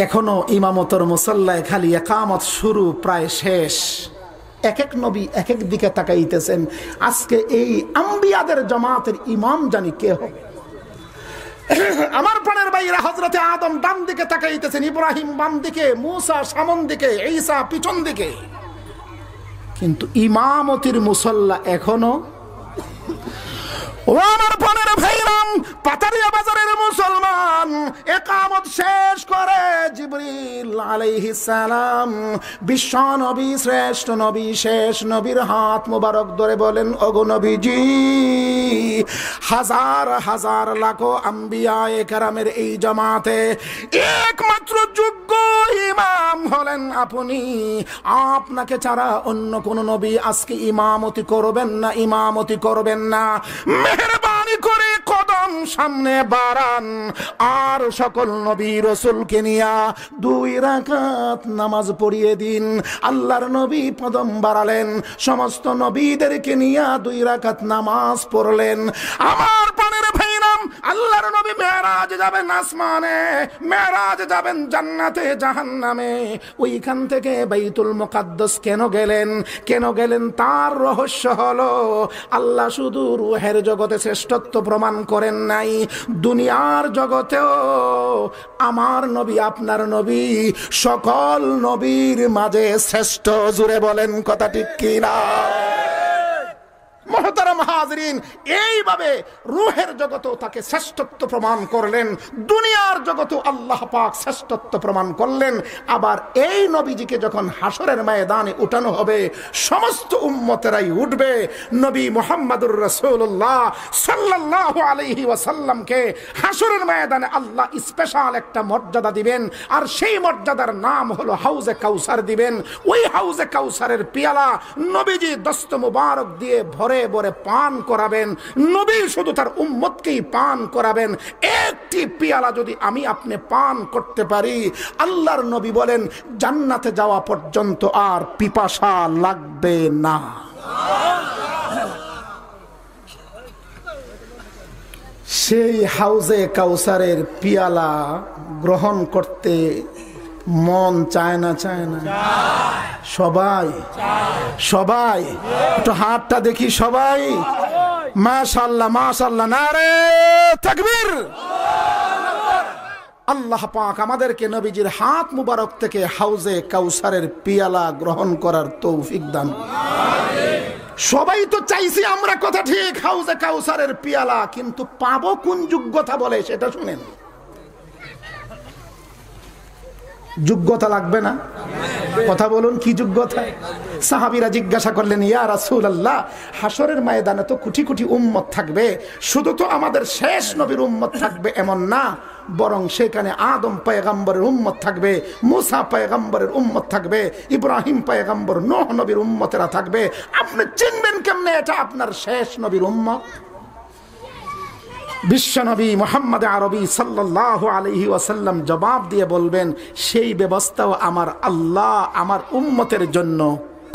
[SPEAKER 1] এখনো ইমামতের মুসাল্লায় খালি ইকামত শুরু, প্রায় শেষ। এক এক নবী এক এক দিকে তাকাইতেছেন। আজকে এই আম্বিয়াদের জামাতের ইমাম জানি কে হবে? আমার প্রাণের ভাইরা, হযরতে আদম ডান দিকে তাকাইতেছেন, ইব্রাহিম বাম দিকে, মূসা সামন দিকে, ঈসা পিছন দিকে, কিন্তু ইমামতির মুসাল্লা এখনো। ও আমার প্রাণের ভাইরা, পাতারিয়া বাজারের মুসলমান, ইকামত শেষ করে জিবরিল আলাইহিস সালাম বিশ্ব নবী শ্রেষ্ঠ নবী শেষ নবীর হাত মোবারক ধরে বলেন, ওগো নবীজি, হাজার হাজার লাখো আম্বিয়ায়ে কেরামের এই জামাতে একমাত্র যোগ্য ইমাম হলেন আপনি। আপনাকে ছাড়া অন্য কোন নবী আজকে ইমামতি করবেন না, ইমামতি করবেন না। মেহেরবানি করে কদম সামনে বাড়ান, আর সকল নবী রাসূলকে নিয়া 2 রাকাত নামাজ পড়িয়ে দিন। আল্লাহর নবী কদম বাড়ালেন, সমস্ত নবীদেরকে নিয়া 2 রাকাত নামাজ পড়লেন। আমার প্রাণের ভাইরাম, আল্লাহর নবী মেরাজ যাবেন আসমানে, মেরাজ যাবেন জান্নাতে জাহান্নামে। ওইখান থেকে বাইতুল মুকাদ্দাস কেন গেলেন? কেন গেলেন তার রহস্য হলো, আল্লাহ শুধু রূহের জগতে শ্রেষ্ঠত্ব প্রমাণ করেন নাই, দুনিয়ার জগতেও আমার নবী আপনার নবী সকল নবীর মাঝে শ্রেষ্ঠ। জুড়ে বলেন কথা ঠিক কিনা? মুহতারাম হাজরিন, এইভাবে রূহের জগতেও তাকে শ্রেষ্ঠত্ব প্রমাণ করলেন, দুনিয়ার জগতেও আল্লাহ পাক শ্রেষ্ঠত্ব প্রমাণ করলেন। আবার এই নবীজিকে যখন হাসরের ময়দানে উঠানো হবে, সমস্ত উম্মতেরাই উঠবে। নবী মুহাম্মদুর রাসূলুল্লাহ সাল্লাল্লাহু আলাইহি ওয়াসাল্লামকে হাসরের ময়দানে আল্লাহ স্পেশাল একটা মর্যাদা দিবেন, আর সেই মর্যাদার নাম হলো হাউজে কাউসার দিবেন। ওই হাউজে কাউসারের পেয়ালা নবীজি দস্ত মুবারক দিয়ে ভরে ভরে পান করাবেন, নবী শুধু তার উম্মতকেই পান করাবেন। একটি পেয়ালা যদি আমি আপনি পান করতে পারি, আল্লাহর নবী বলেন জান্নাতে যাওয়া পর্যন্ত আর পিপাসা লাগবে না। সেই হাউজে কাউসারের পিয়ালা গ্রহণ করতে মন চায় না? চায় না? সবাই সবাই একটু হাতটা দেখি সবাই। মাশাআল্লাহ মাশাআল্লাহ, নারে তাকবীর। আল্লাহ পাক আমাদেরকে নবীজির হাত মুবারক থেকে হাউজে কাউসারের পিয়ালা গ্রহণ করার তৌফিক দান। সবাই তো চাইছি আমরা, কথা ঠিক, হাউজে কাউসারের পিয়ালা, কিন্তু পাবো কোন যোগ্যতা বলে সেটা শুনেন। যোগ্যতা লাগবে না? কথা বলুন, কি যোগ্যতা? সাহাবীরা জিজ্ঞাসা করলেন, ইয়া রাসূলুল্লাহ, হাসরের ময়দানে তো কোটি কোটি উম্মত থাকবে, শুধু তো আমাদের শেষ নবীর উম্মত থাকবে এমন না, বরং সেখানে আদম পয়গম্বরের উম্মত থাকবে, মুসা পয়গম্বরের উম্মত থাকবে, ইব্রাহিম পয়গম্বর, নূহ নবীর উম্মতেরা থাকবে। আপনি চিনবেন কেমনে এটা আপনার শেষ নবীর উম্মত? বিশ্বনবী মুহাম্মদ আরবি সাল্লাল্লাহু আলাইহি ওয়াসাল্লাম জবাব দিয়ে বলবেন, সেই ব্যবস্থাও আমার আল্লাহ আমার উম্মতের জন্য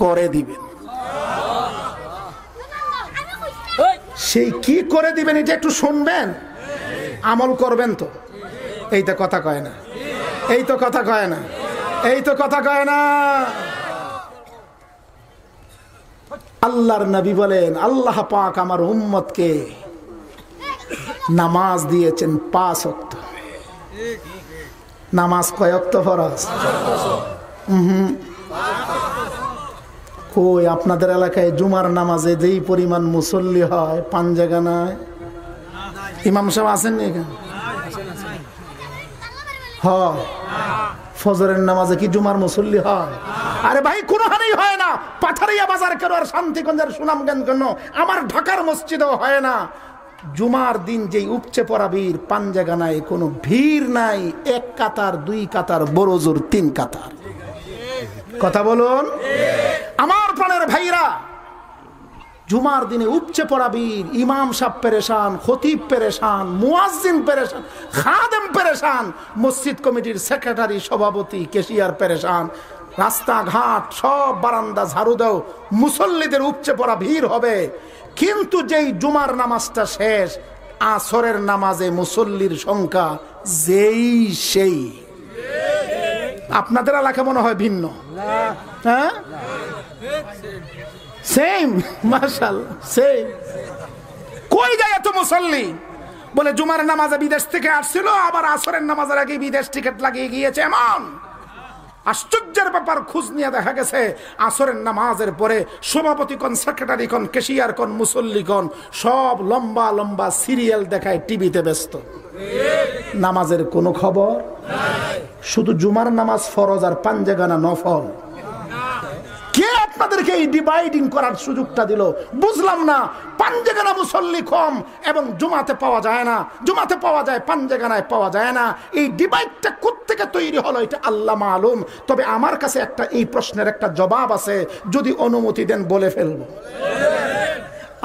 [SPEAKER 1] করে দিবেন। সেই কি করে দিবেন এটা একটু শুনবেন, আমল করবেন তো? এই তো কথা কয় না, এই তো কথা কয় না, এই তো কথা কয় না। আল্লাহর নবী বলেন, আল্লাহ পাক আমার উম্মতকে নামাজ দিয়েছেন 5 ওয়াক্ত। নামাজ কয় ওয়াক্ত ফরজ? কই আপনাদের এলাকায় জুমার নামাজে যেই পরিমাণ মুসল্লি হয় পাঞ্জাগানায় ইমাম সাহেব আছেন নি এখানে? হয়। ফজরের নামাজে কি জুমার মুসল্লি হয়? আরে ভাই কোনোখানেই হয় না। পাথারিয়া বাজার কেন আর শান্তিগঞ্জের সুনামগঞ্জ কেন, আমার ঢাকার মসজিদেও হয় না। জুমার দিন যেই উপচে পড়া ভিড়, পাঞ্জাগানায় কোনো ভিড় নাই, 1 কাতার 2 কাতার, বড় জোর 3 কাতার। কথা বলুন আমার প্রাণের ভাইরা, জুমার দিনে উপচে পড়া ভিড়, ইমাম সাহেব পেরেশান, খতিব পেরেশান, মুয়াজ্জিন পেরেশান, খাদেম পেরেশান, মসজিদ কমিটির সেক্রেটারি, সভাপতি, ক্যাশিয়ার পেরেশান, রাস্তাঘাট সব বারান্দা ঝাড়ু দাও, মুসল্লিদের উপচে পড়া ভিড় হবে। কিন্তু যেই জুমার নামাজটা শেষ, আসরের নামাজে মুসল্লির সংখ্যা যেই সেই। আপনাদের এলাকা মনে হয় ভিন্ন? হ্যাঁ, সেম। মাশাআল্লাহ, সেম। কই যায় এত মুসল্লি? বলে জুমার নামাজে বিদেশ থেকে আসছিল, আবার আসরের নামাজের আগে বিদেশ টিকিট লাগিয়ে গিয়েছে। এমন আশ্চর্যের ব্যাপার, খোঁজ নিয়ে দেখা গেছে আসরের নামাজের পরে সভাপতি কোন, সেক্রেটারি কোন, ক্যাশিয়ার কোন, মুসল্লি কোন, সব লম্বা লম্বা সিরিয়াল দেখায় টিভিতে ব্যস্ত। নামাজের কোনো খবর নাই। শুধু জুমার নামাজ ফরজ আর পাঞ্জাগানা নফল। কে আপনাদেরকে এই ডিভাইডিং করার সুযোগটা দিল বুঝলাম না। পাঞ্জাগানা মুসল্লি কম এবং জুমাতে পাওয়া যায় না, জুমাতে পাওয়া যায়, পাঞ্জাগানায় পাওয়া যায় না। এই ডিভাইডটা কোত্থেকে তৈরি হলো এটা আল্লাহ মালুম। তবে আমার কাছে একটা এই প্রশ্নের একটা জবাব আছে, যদি অনুমতি দেন বলে ফেলবো।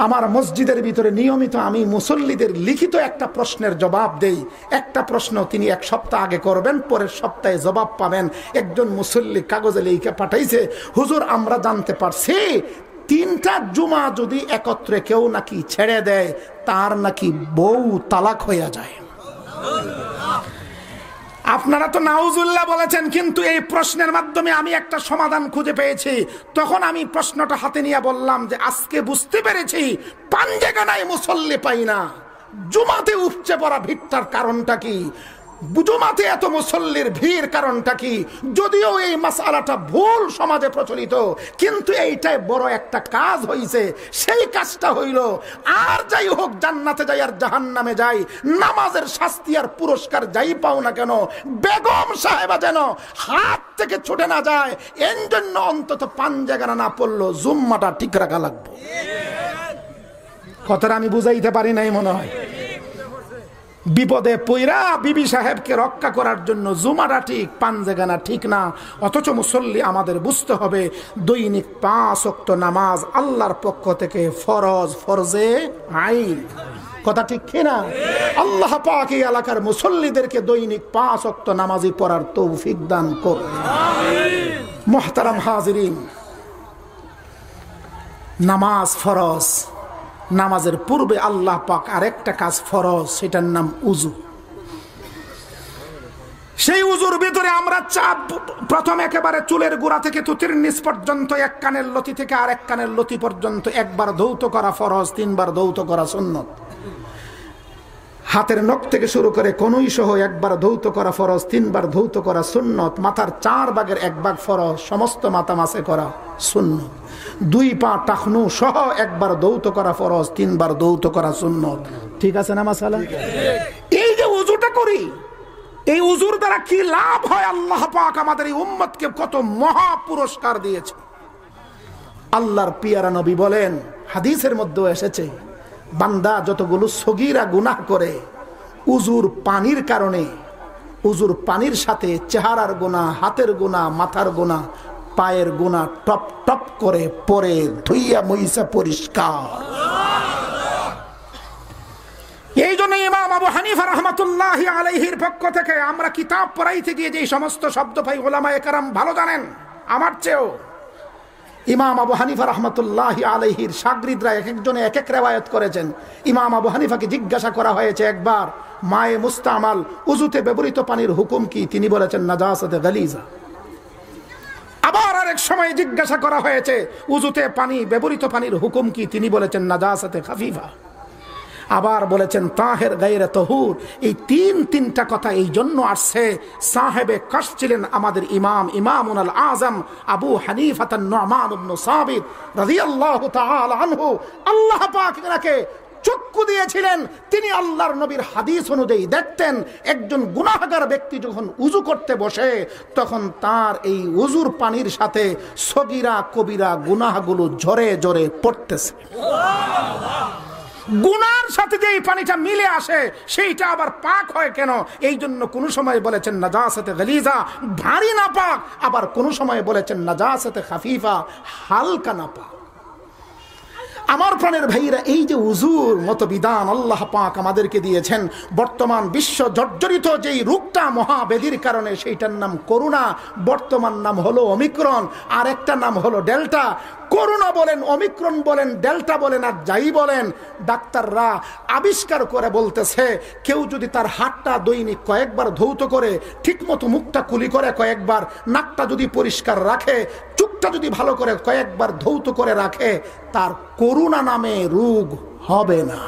[SPEAKER 1] আমার মসজিদের ভিতরে নিয়মিত আমি মুসল্লিদের লিখিত একটা প্রশ্নের জবাব দেই। একটা প্রশ্ন তিনি 1 সপ্তাহ আগে করবেন, পরের সপ্তাহে জবাব পাবেন। একজন মুসল্লি কাগজে লিখে পাঠাইছে, হুজুর আমরা জানতে পারছি 3টা জুমা যদি একত্রে কেউ নাকি ছেড়ে দেয়, তার নাকি বউ তালাক হয়ে যায়। আপনারা তো নাউজুল্লাহ বলেছেন, কিন্তু এই প্রশ্নের মাধ্যমে আমি একটা সমাধান খুঁজে পেয়েছি। তখন আমি প্রশ্নটা হাতে নিয়ে বললাম যে আজকে বুঝতে পেরেছি পাঞ্জাগানায় মুসল্লি পাই না, জুমাতে উপচে পড়া ভিড়টার কারণটা কি, জুমাতে এত মুসল্লির ভিড় কারণটা কি। যদিও এই মাসআলাটা ভুল সমাজে প্রচলিত, কিন্তু এইটাই বড় একটা কাজ হইছে। সেই কাজটা হইল, আর যাই হোক জান্নাতে যাই আর জাহান্নামে যাই, নামাজের শাস্তি আর পুরস্কার যাই পাও না কেন, বেগম সাহেবা যেন হাত থেকে ছুটে না যায়, এর জন্য অন্তত পাঞ্জাগানা না পড়লো জুম্মাটা ঠিক রাখা লাগবে। কথাটা আমি বুঝাইতে পারি নাই মনে হয়। বিপদে পইরা বিবি সাহেবকে রক্ষা করার জন্য জুমাটা ঠিক, পাঞ্জেগানা ঠিক না। অথচ মুসল্লি আমাদের বুঝতে হবে দৈনিক 5 ওয়াক্ত নামাজ আল্লাহর পক্ষ থেকে ফরজ, ফরজে আইন। কথা ঠিক কিনা? আল্লাহ পাক এই এলাকার মুসল্লিদেরকে দৈনিক 5 ওয়াক্ত নামাজি পড়ার তৌফিক দান করুন। মুহতারাম হাজিরিন, নামাজ ফরজ। নামাজের পূর্বে আল্লাহ পাক আরেকটা কাজ ফরজ, সেটার নাম উযু। সেই উযুর ভিতরে আমরা প্রথম একেবারে চুলের গোড়া থেকে থুতির নিচ পর্যন্ত, এক কানের লতি থেকে আরেক কানের লতি পর্যন্ত একবার ধৌত করা ফরজ, 3 বার ধৌত করা সুন্নত। হাতের নখ থেকে শুরু করে কনুই সহ একবার ধৌত করা ফরজ, 3 বার ধৌত করা সুন্নত। মাথার 4 ভাগের 1 ভাগ ফরজ, সমস্ত মাথা মাসে করা সুন্নত। 2 পা টাকনু সহ একবার ধৌত করা ফরজ, 3 বার ধৌত করা সুন্নত। ঠিক আছে না মাসালা? এই যে উযুটা করি, এই উযুর দ্বারা কি লাভ হয়? আল্লাহ পাক আমাদের এই উম্মতকে কত মহা পুরস্কার দিয়েছে। আল্লাহর পিয়ারা নবী বলেন, হাদিসের মধ্যে এসেছে, বান্দা যতগুলো সগীরা গুনাহ করে উযুর পানির কারণে, উযুর পানির সাথে চেহারার গুনাহ, হাতের গুনাহ, মাথার গুনাহ, পায়ের গুনাহ টপ টপ করে পরে ধুইয়া মুইসা পরিষ্কার। এই জন্য ইমাম আবু হানিফা রাহমাতুল্লাহি আলাইহির পক্ষ থেকে আমরা কিতাব পড়াইতে গিয়ে যে সমস্ত শব্দ পাই, ওলামায়ে কেরাম ভালো জানেন আমার চেয়েও। ইমাম আবু হানিফা রাহমাতুল্লাহি আলাইহির শাগরিদরা এক একজনে এক এক রিওয়ায়াত করেছেন। ইমাম আবু হানিফাকে জিজ্ঞাসা করা হয়েছে একবার, মায়ে মুস্তামাল উযুতে ব্যবহৃত পানির হুকুম কি? তিনি বলেছেন নাজাসাতে গালিজা। আবার আরেক সময় জিজ্ঞাসা করা হয়েছে উযুতে পানি, ব্যবহৃত পানির হুকুম কি? তিনি বলেছেন নাজাসাতে খাফিফা। আবার বলেছেন তাহের গায়রে তহুর। এই তিনটা কথা এই জন্য আসছে, সাহেবে কাশ ছিলেন আমাদের ইমাম, ইমামুল আজম আবু হানিফা নুমান ইবনে সাবিত রাদিয়াল্লাহু তাআলা আনহু। আল্লাহ পাক তাকে চক্ষু দিয়েছিলেন, তিনি আল্লাহর নবীর হাদিস অনুযায়ী দেখতেন একজন গুনাহগার ব্যক্তি যখন উযু করতে বসে তখন তার এই উযুর পানির সাথে সগীরা কবিরা গুনাহগুলো ঝরে ঝরে পড়তেছে। গুনার সাথে যে এই পানিটা মিলে আসে সেইটা আবার পাক হয় কেন? এই জন্য কোন সময় বলেছেন নাজাসাতে গালিজা, ভারী না পাক, আবার কোন সময় বলেছেন নাজাসাতে খাফিফা, হালকা না পাক। আমার প্রাণের ভাইরা, এই যে উযুর মতো বিধান আল্লাহ পাক আমাদেরকে দিয়েছেন, বর্তমান বিশ্ব জর্জরিত যেই রোগটা মহাবেদির কারণে, সেইটার নাম করোনা, বর্তমান নাম হলো ওমিক্রন, আর একটা নাম হলো ডেল্টা। করোনা বলেন, ওমিক্রন বলেন, ডেল্টা বলেন, আর যাই বলেন, ডাক্তাররা আবিষ্কার করে বলতেছে কেউ যদি তার হাতটা দৈনিক কয়েকবার ধৌত করে, ঠিকমতো মুখটা কুলি করে কয়েকবার, নাকটা যদি পরিষ্কার রাখে, চোখটা যদি ভালো করে কয়েকবার ধৌত করে রাখে, তার করোনা নামে রোগ হবে না।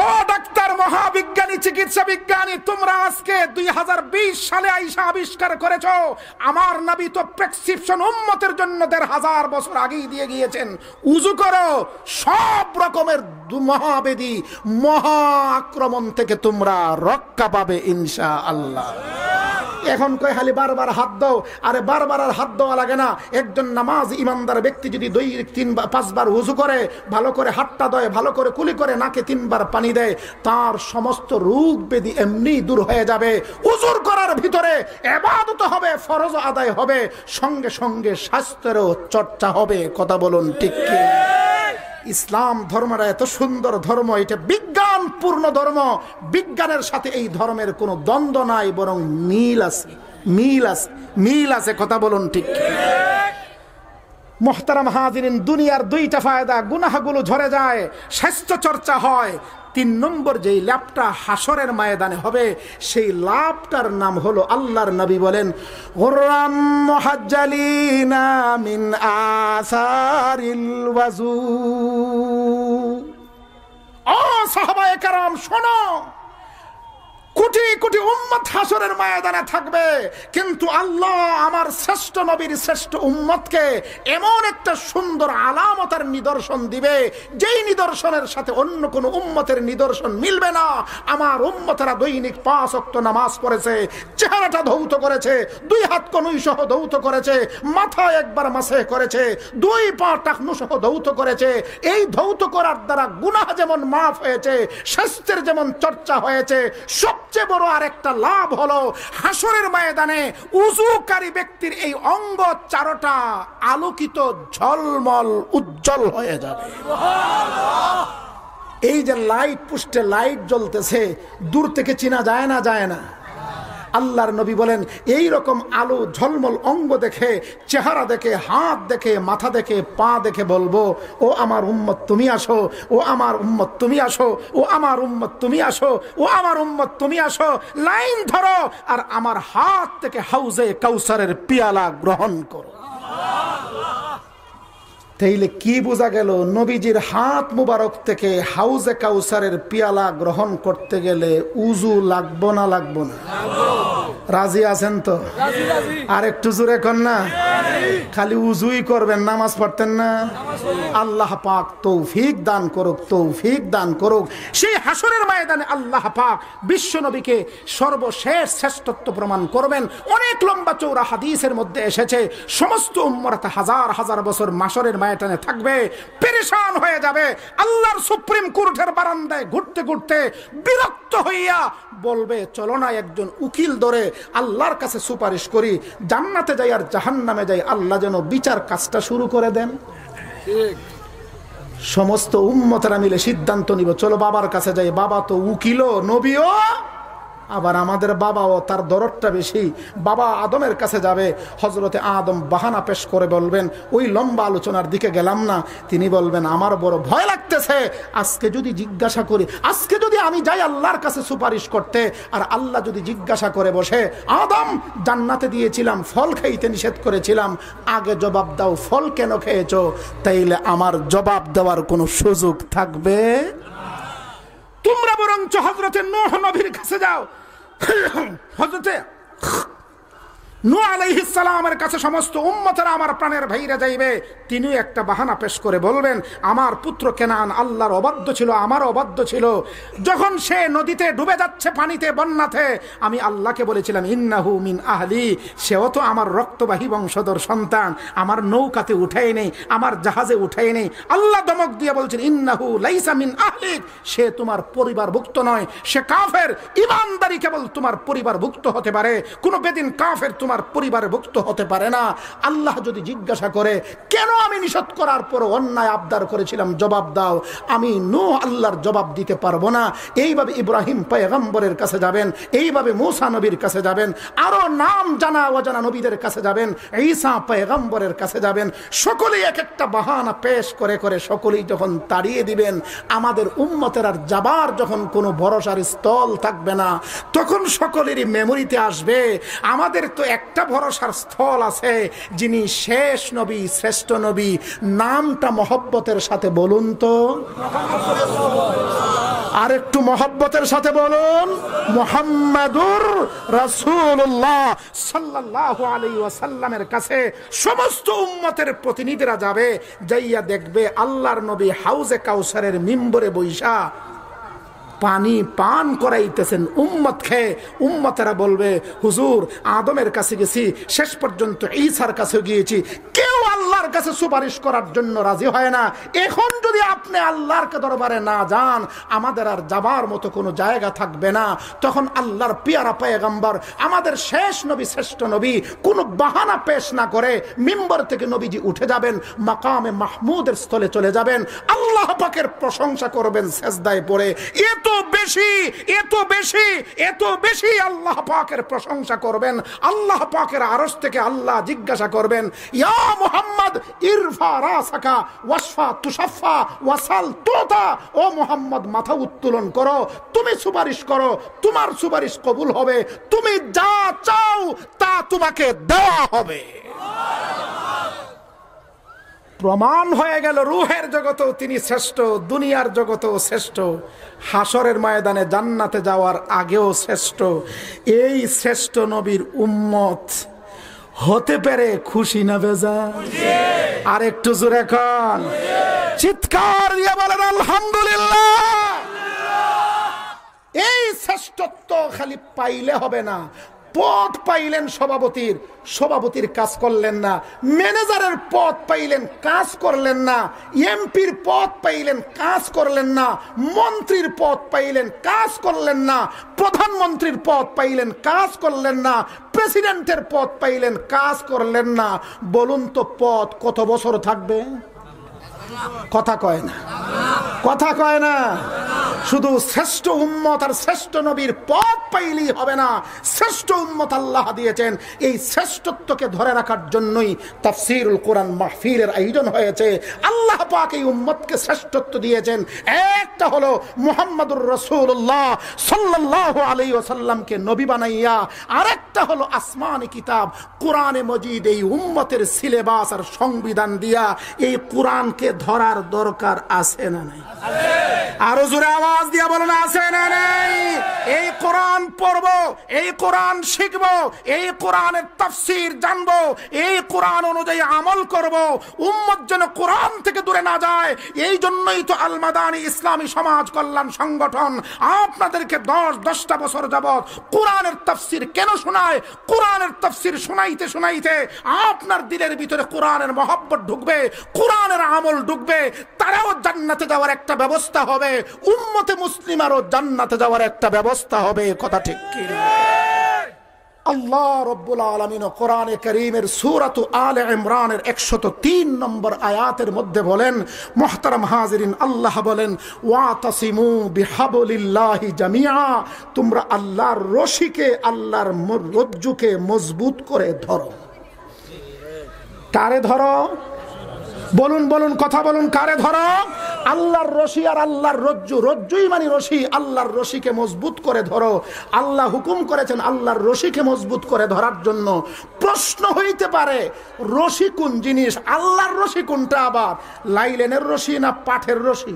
[SPEAKER 1] ও ডাক্তার, মহাবিজ্ঞানী, চিকিৎসা বিজ্ঞানী, তোমরা আজকে 2020 সালে আইসা আবিষ্কার করেছো, আমার নবী তো প্রেসক্রিপশন উম্মতের জন্য 1500 বছর আগেই দিয়ে গিয়েছেন। উযু করো, সব রকমের মহাবেদি, মহা আক্রমণ থেকে তোমরা রক্ষা পাবে ইনশাআল্লাহ। এখন কয় খালি বারবার হাত দাও, আরে বারবার আর হাত দেওয়া লাগে না। একজন নামাজ ইমানদার ব্যক্তি যদি 2-3-5 বার উযু করে, ভালো করে হাতটা ধোয়, ভালো করে কুলি করে, নাকে 3 বার পানি দেয়, তার সমস্ত রোগ ব্যাধি এমনি দূর হয়ে যাবে। উযুর করার ভিতরে ইবাদত হবে, ফরজ আদায় হবে, সঙ্গে সঙ্গে স্বাস্থ্যেরও চর্চা হবে। কথা বলুন ঠিক কি? ইসলাম ধর্মটা এত সুন্দর ধর্ম, এটা বিজ্ঞানপূর্ণ ধর্ম। বিজ্ঞানের সাথে এই ধর্মের কোনো দ্বন্দ্ব নাই, বরং মিল আছে, মিল আছে, মিল আছে। কথা বলুন ঠিক কি? মুহতারাম হাজিরিন, দুনিয়ার 2টা ফায়দা, গুনাহগুলো ঝরে যায়, স্বাস্থ্য চর্চা হয়। 3 নম্বর যেই লাভটা হাসরের ময়দানে হবে, সেই লাভটার নাম হলো, আল্লাহর নবী বলেন, গুররাম মুহাজ্জালিনা মিন আসারিল ওয়াজু। ও সাহাবায়ে কেরাম শোনো, কোটি কোটি উম্মত হাসরের ময়দানে থাকবে, কিন্তু আল্লাহ আমার শ্রেষ্ঠ নবীর শ্রেষ্ঠ উম্মতকে এমন একটা সুন্দর আলামতের নিদর্শন দিবে, যেই নিদর্শনের সাথে অন্য কোন উম্মতের নিদর্শন মিলবে না। আমার উম্মতেরা দৈনিক 5 ওয়াক্ত নামাজ পড়েছে, চেহারাটা ধৌত করেছে, 2 হাত কনুই সহ ধৌত করেছে, মাথায় একবার মাসে করেছে, 2 পা টাকনু সহ ধৌত করেছে। এই ধৌত করার দ্বারা গুনাহ যেমন মাফ হয়েছে, স্বাস্থ্যের যেমন চর্চা হয়েছে, সবচেয়ে বড় আরেকটা লাভ হলো হাসরের ময়দানে উযুকারী ব্যক্তির এই অঙ্গ চারটা আলোকিত ঝলমল উজ্জ্বল হয়ে যাবে। এই যে লাইট পোস্টে লাইট জ্বলতেছে, দূর থেকে চেনা যায় না, যায় না। আল্লাহর নবী বলেন এই রকম আলো ঝলমল অঙ্গ দেখে, চেহারা দেখে, হাত দেখে, মাথা দেখে, পা দেখে বলবো, ও আমার উম্মত তুমি আসো, ও আমার উম্মত তুমি আসো, ও আমার উম্মত তুমি আসো, ও আমার উম্মত তুমি আসো, লাইন ধরো আর আমার হাত থেকে হাউজে কাউসারের পিয়ালা গ্রহণ করো। তাইলে কি বোঝা গেল? নবীজির হাত মুবারক থেকে হাউজে কাউসারের পিয়ালা গ্রহণ করতে গেলে উজু লাগবো না লাগবো না? রাজি আছেন তো? আর একটু জোরে কর না। খালি উজুই করবেন, নামাজ পড়তেন না? আল্লাহ পাক তৌফিক দান করুক, তৌফিক দান করুক। সেই হাসরের ময়দানে আল্লাহ পাক বিশ্ব নবীকে সর্বশেষ শ্রেষ্ঠত্ব প্রমাণ করবেন। অনেক লম্বা চৌড়া হাদিসের মধ্যে এসেছে, সমস্ত উম্মত হাজার হাজার বছর মাসরের ময়দানে থাকবে, পেরেশান হয়ে যাবে। আল্লাহর সুপ্রিম কোর্টের বারান্দায় ঘুরতে ঘুরতে বিরক্ত হইয়া বলবে, চলো না একজন উকিল ধরে আল্লাহর কাছে সুপারিশ করি, জান্নাতে যাই আর জাহান্নামে যাই, আল্লাহ যেন বিচার কাজটা শুরু করে দেন। সমস্ত উম্মতেরা মিলে সিদ্ধান্ত নিব, চলো বাবার কাছে যাই। বাবা তো উকিলও, নবীও, আবার আমাদের বাবাও, তার দরদটা বেশি। বাবা আদমের কাছে যাবে, হজরতে আদম বাহানা পেশ করে বলবেন, ওই লম্বা আলোচনার দিকে গেলাম না। তিনি বলবেন, আমার বড় ভয় লাগতেছে, আজকে যদি জিজ্ঞাসা করি, আজকে যদি আমি যাই আল্লাহর কাছে সুপারিশ করতে, আর আল্লাহ যদি জিজ্ঞাসা করে বসে, আদম জান্নাতে দিয়েছিলাম, ফল খাইতে নিষেধ করেছিলাম, আগে জবাব দাও ফল কেন খেয়েছো, তাইলে আমার জবাব দেওয়ার কোনো সুযোগ থাকবে? তোমরা বরঞ্চ হযরতে নূহ নবীর কাছে যাও। হযরতে নূহ আলাইহিস সালামের কাছে সমস্ত উম্মতেরা আমার প্রাণের ভাইরা যাইবে। তিনি একটা বাহানা পেশ করে বলবেন, আমার পুত্র কেনান আল্লাহর অবাধ্য ছিল, আমার অবাধ্য ছিল। যখন সে নদীতে ডুবে যাচ্ছে, পানিতে, বন্যাতে, আমি আল্লাহকে বলেছিলাম ইন্নাহু মিন আহলি, সেও তো আমার রক্তবাহী বংশধর সন্তান, আমার নৌকাতে উঠাই নেই, আমার জাহাজে উঠাই নেই। আল্লাহ ধমক দিয়ে বলছেন, ইন্নাহু লাইসা মিন আহলিক, সে তোমার পরিবারভুক্ত নয়, সে কাফের। ঈমানদারি কেবল তোমার পরিবারভুক্ত হতে পারে, কোনো বেদিন কাফের তোমার পরিবারে ভুক্ত হতে পারে না। আল্লাহ যদি জিজ্ঞাসা করে, কেন আমি নিষেধ করার পর অন্যায় আবদার করেছিলাম, জবাব দাও, আমি নূহ আল্লাহর জবাব দিতে পারবো না। এইভাবে ইব্রাহিম পয়গম্বরের কাছে যাবেন, এইভাবে মূসা নবীর কাছে যাবেন, আরো নাম জানা অজানা নবীদের কাছে যাবেন, ঈসা পয়গম্বরের কাছে যাবেন। সকলেই এক একটা বাহানা পেশ করে করে সকলেই যখন তাড়িয়ে দিবেন, আমাদের উম্মতের আর যাবার যখন কোনো ভরসার স্থল থাকবে না, তখন সকলেরই মেমোরিতে আসবে, আমাদের তো একটা ভরসার স্থল আছে, যিনি শেষ নবী, শ্রেষ্ঠ নবী। নামটা মহব্বতের সাথে বলুন তো, আর একটু মহব্বতের সাথে বলুন, মুহাম্মাদুর রাসূলুল্লাহ সাল্লাল্লাহু আলাইহি ওয়াসাল্লামের কাছে সমস্ত উম্মতের প্রতিনিধিরা যাবে, যাইয়া দেখবে আল্লাহর নবী হাউজে কাউসারের মিম্বরে বৈশা পানি পান করাইতেছেন উম্মতকে। উম্মতেরা বলবে, হুজুর আদমের কাছে গেছি, শেষ পর্যন্ত ঈসার কাছে গিয়েছি, কেউ আল্লাহর কাছে সুপারিশ করার জন্য রাজি হয় না। এখন যদি আপনি আল্লাহর দরবারে না যান, আমাদের আর যাবার মতো কোনো জায়গা থাকবে না। তখন আল্লাহর পিয়ারা পয়গম্বর, আমাদের শেষ নবী, শ্রেষ্ঠ নবী, কোনো বাহানা পেশ না করে মিম্বর থেকে নবীজি উঠে যাবেন, মাকামে মাহমুদের স্থলে চলে যাবেন, আল্লাহ পাকের প্রশংসা করবেন সেজদায় পড়ে। এত বেশি, এত বেশি, এত বেশি আল্লাহ পাকের প্রশংসা করবেন। আল্লাহ পাকের আরশ থেকে আল্লাহ জিজ্ঞাসা করবেন, ইয়া মুহাম্মদ ইরফা রাসাকা ওয়াশফা তুশাফা ওয়াসাল তুতা, ও মুহাম্মদ মাথা উত্তোলন করো, তুমি সুপারিশ করো, তোমার সুপারিশ কবুল হবে, তুমি যা চাও তা তোমাকে দেওয়া হবে। প্রমাণ হয়ে গেল রূহের জগতেও তিনি শ্রেষ্ঠ, দুনিয়ার জগতেও শ্রেষ্ঠ, হাসরের ময়দানে জান্নাতে যাওয়ার আগেও শ্রেষ্ঠ। এই শ্রেষ্ঠ নবীর উম্মত হতে পেরে খুশি না বেজার? আর একটু জোরে কান, চিৎকার দিয়ে বলেন আলহামদুলিল্লাহ। এই শ্রেষ্ঠত্ব খালি পাইলে হবে না, পদ পাইলেন সভাপতির, সভাপতির কাজ করলেন না, ম্যানেজারের পদ পাইলেন, কাজ করলেন না, এমপির পদ পাইলেন, কাজ করলেন না, মন্ত্রীর পদ পাইলেন, কাজ করলেন না, প্রধানমন্ত্রীর পদ পাইলেন, কাজ করলেন না, প্রেসিডেন্টের পদ পাইলেন, কাজ করলেন না। বলুন তো পদ কত বছর থাকবে? কথা কয় না, কথা কয় না। শুধু শ্রেষ্ঠ উম্মত আর শ্রেষ্ঠ নবীর পদ পাইলেই হবে না, শ্রেষ্ঠ উম্মত আল্লাহ দিয়েছেন। এই শ্রেষ্ঠত্বকে ধরে রাখার জন্যই তাফসীরুল কোরআন মাহফিলের আয়োজন হয়েছে। আল্লাহ পাক এই উম্মতকে শ্রেষ্ঠত্ব দিয়েছেন। একটা হলো মুহাম্মদুর রাসূলুল্লাহ সাল্লাল্লাহু আলাইহি ওয়াসাল্লামকে নবী বানাইয়া, আরেকটা হলো আসমানি কিতাব কোরআনে মজিদ এই উম্মতের সিলেবাস আর সংবিধান দিয়া। এই কোরআনকে ধরার দরকার আছে না নাই? আরো জোরে আওয়াজ দিয়া বলেন আছে না নাই? এই কোরআন পড়বো, এই কোরআন শিখবো, এই কোরআনের তাফসীর জানবো, এই কোরআন অনুযায়ী আমল করব, উম্মত যেন কোরআন থেকে দূরে না যায়। এই জন্যই তো আল মাদানী ইসলামী সমাজ কল্যাণ সংগঠন আপনাদেরকে 10টা বছর যাবত কোরআনের তাফসীর কেন শোনায়। কোরআনের তাফসীর শোনাইতে শোনাইতে আপনার দিলের ভিতরে কোরআনের মহব্বত ঢুকবে, কোরআনের আমল ঢুকবে, তারাও জান্নাতে যাওয়ার একটা ব্যবস্থা হবে, উম্মতে মুসলিমারও জান্নাতে যাওয়ার একটা ব্যবস্থা হবে। কথা ঠিক কি? আল্লাহ রাব্বুল আলামিন কোরআনে কারীমের সূরাত আলে ইমরানের 103 নম্বর আয়াতের মধ্যে বলেন, মুহতারাম হাজিরিন, আল্লাহ বলেন ওয়াতাসিমু বিহাবলিল্লাহি জামিআ, তোমরা আল্লাহর রশিকে, আল্লাহর রজ্জুকে মজবুত করে ধরো। কারে ধরো? বলুন বলুন, কথা বলুন, কারে ধরো? আল্লাহর রশি আর আল্লাহর রজ্জু, রজ্জুই মানে রশি, আল্লাহর রশিকে মজবুত করে ধরো। আল্লাহ হুকুম করেছেন আল্লাহর রশিকে মজবুত করে ধরার জন্য। প্রশ্ন হইতে পারে রশি কোন জিনিস, আল্লাহর রশি কোনটা? আবার লাইলেনের রশি না পাঠের রশি?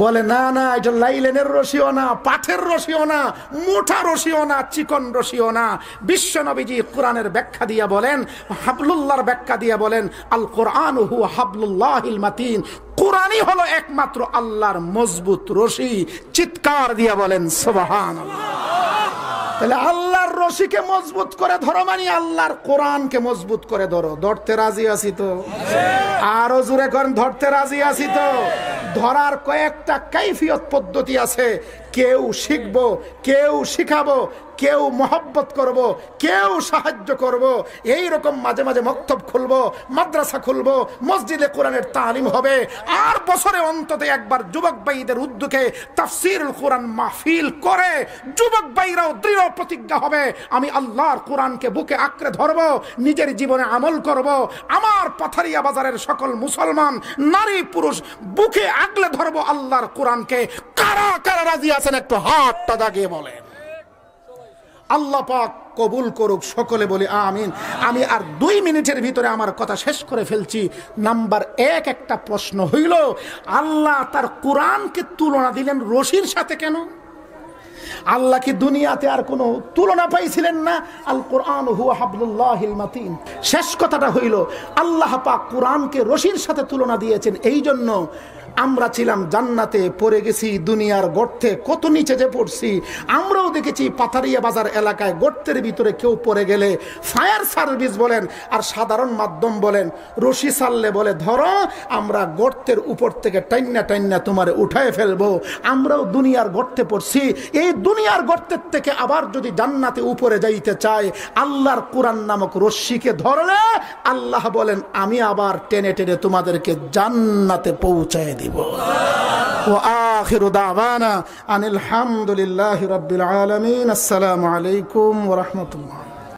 [SPEAKER 1] বলে না না, এটা লাইলেনের রশিও না, পাঠের রশিও না, মোটা রশিও না, চিকন রশিও না। বিশ্ব নবীজি কোরআনের ব্যাখ্যা দিয়া বলেন, হাবলুল্লাহর ব্যাখ্যা দিয়া বলেন, আল কোরআন হুয়া হাবলুল্লাহিল মাতিন, কোরআনই হলো একমাত্র আল্লাহর মজবুত রশি। চিৎকার দিয়া বলেন সুবহানাল্লাহ। তাহলে আল্লাহর রশিকে মজবুত করে ধরো মানে আল্লাহর কোরআনকে মজবুত করে ধরো। ধরতে রাজি আছি তো? আরো জোরে করেন, ধরতে রাজি আছি তো? ধরার কয়েকটা কাইফিয়ত পদ্ধতি আছে। কেউ শিখবো, কেউ শিখাবো, কেউ মহব্বত করব, কেউ সাহায্য করব। এই রকম মাঝে মাঝে মক্তব খুলবো, মাদ্রাসা খুলবো, মসজিদে কোরআনের তালিম হবে। আর বছরে অন্তত একবার যুবক ভাইদের উদ্যোগে তাফসীরুল কোরআন মাহফিল করে যুবক ভাইরাও দৃঢ় প্রতিজ্ঞা হবে, আমি আল্লাহর কোরআনকে বুকে আঁকড়ে ধরবো, নিজের জীবনে আমল করব। আমার পাথারিয়া বাজারের সকল মুসলমান নারী পুরুষ বুকে আগলে ধরবো আল্লাহর কোরআনকে। কারা কারা রাজি আছেন একটু হাতটা জাগিয়ে বলেন। আল্লাহ পাক কবুল করুক, সকলে বলি আমিন। আমি আর 2 মিনিটের ভিতরে আমার কথা শেষ করে ফেলছি। নাম্বার 1, একটা প্রশ্ন হইল, আল্লাহ তার কোরআনকে তুলনা দিলেন রশির সাথে কেন? আল্লাহ কি দুনিয়াতে আর কোনো তুলনা পাইছিলেন না? আল কোরআন হুয়া হাবলুল্লাহিল মাতিন। শেষ কথাটা হইল, আল্লাহ পাক কোরআনকে রশির সাথে তুলনা দিয়েছেন এই জন্য আমরা ছিলাম জান্নাতে, পড়ে গেছি দুনিয়ার গর্তে, কত নিচে যে পড়ছি। আমরাও দেখেছি পাথারিয়া বাজার এলাকায় গর্তের ভিতরে কেউ পড়ে গেলে ফায়ার সার্ভিস বলেন আর সাধারণ মাধ্যম বলেন, রশি ছাড়লে বলে ধরো, আমরা গর্তের উপর থেকে টাইন্না টাইন্না তোমারে উঠায় ফেলবো। আমরাও দুনিয়ার গর্তে পড়ছি। এই দুনিয়ার গর্তের থেকে আবার যদি জান্নাতে উপরে যাইতে চায়, আল্লাহর কোরআন নামক রশ্মিকে ধরলে আল্লাহ বলেন আমি আবার টেনে টেনে তোমাদেরকে জান্নাতে পৌঁছায় দিই। وآخر دعوانا أن الحمد لله رب العالمين. السلام عليكم ورحمة الله.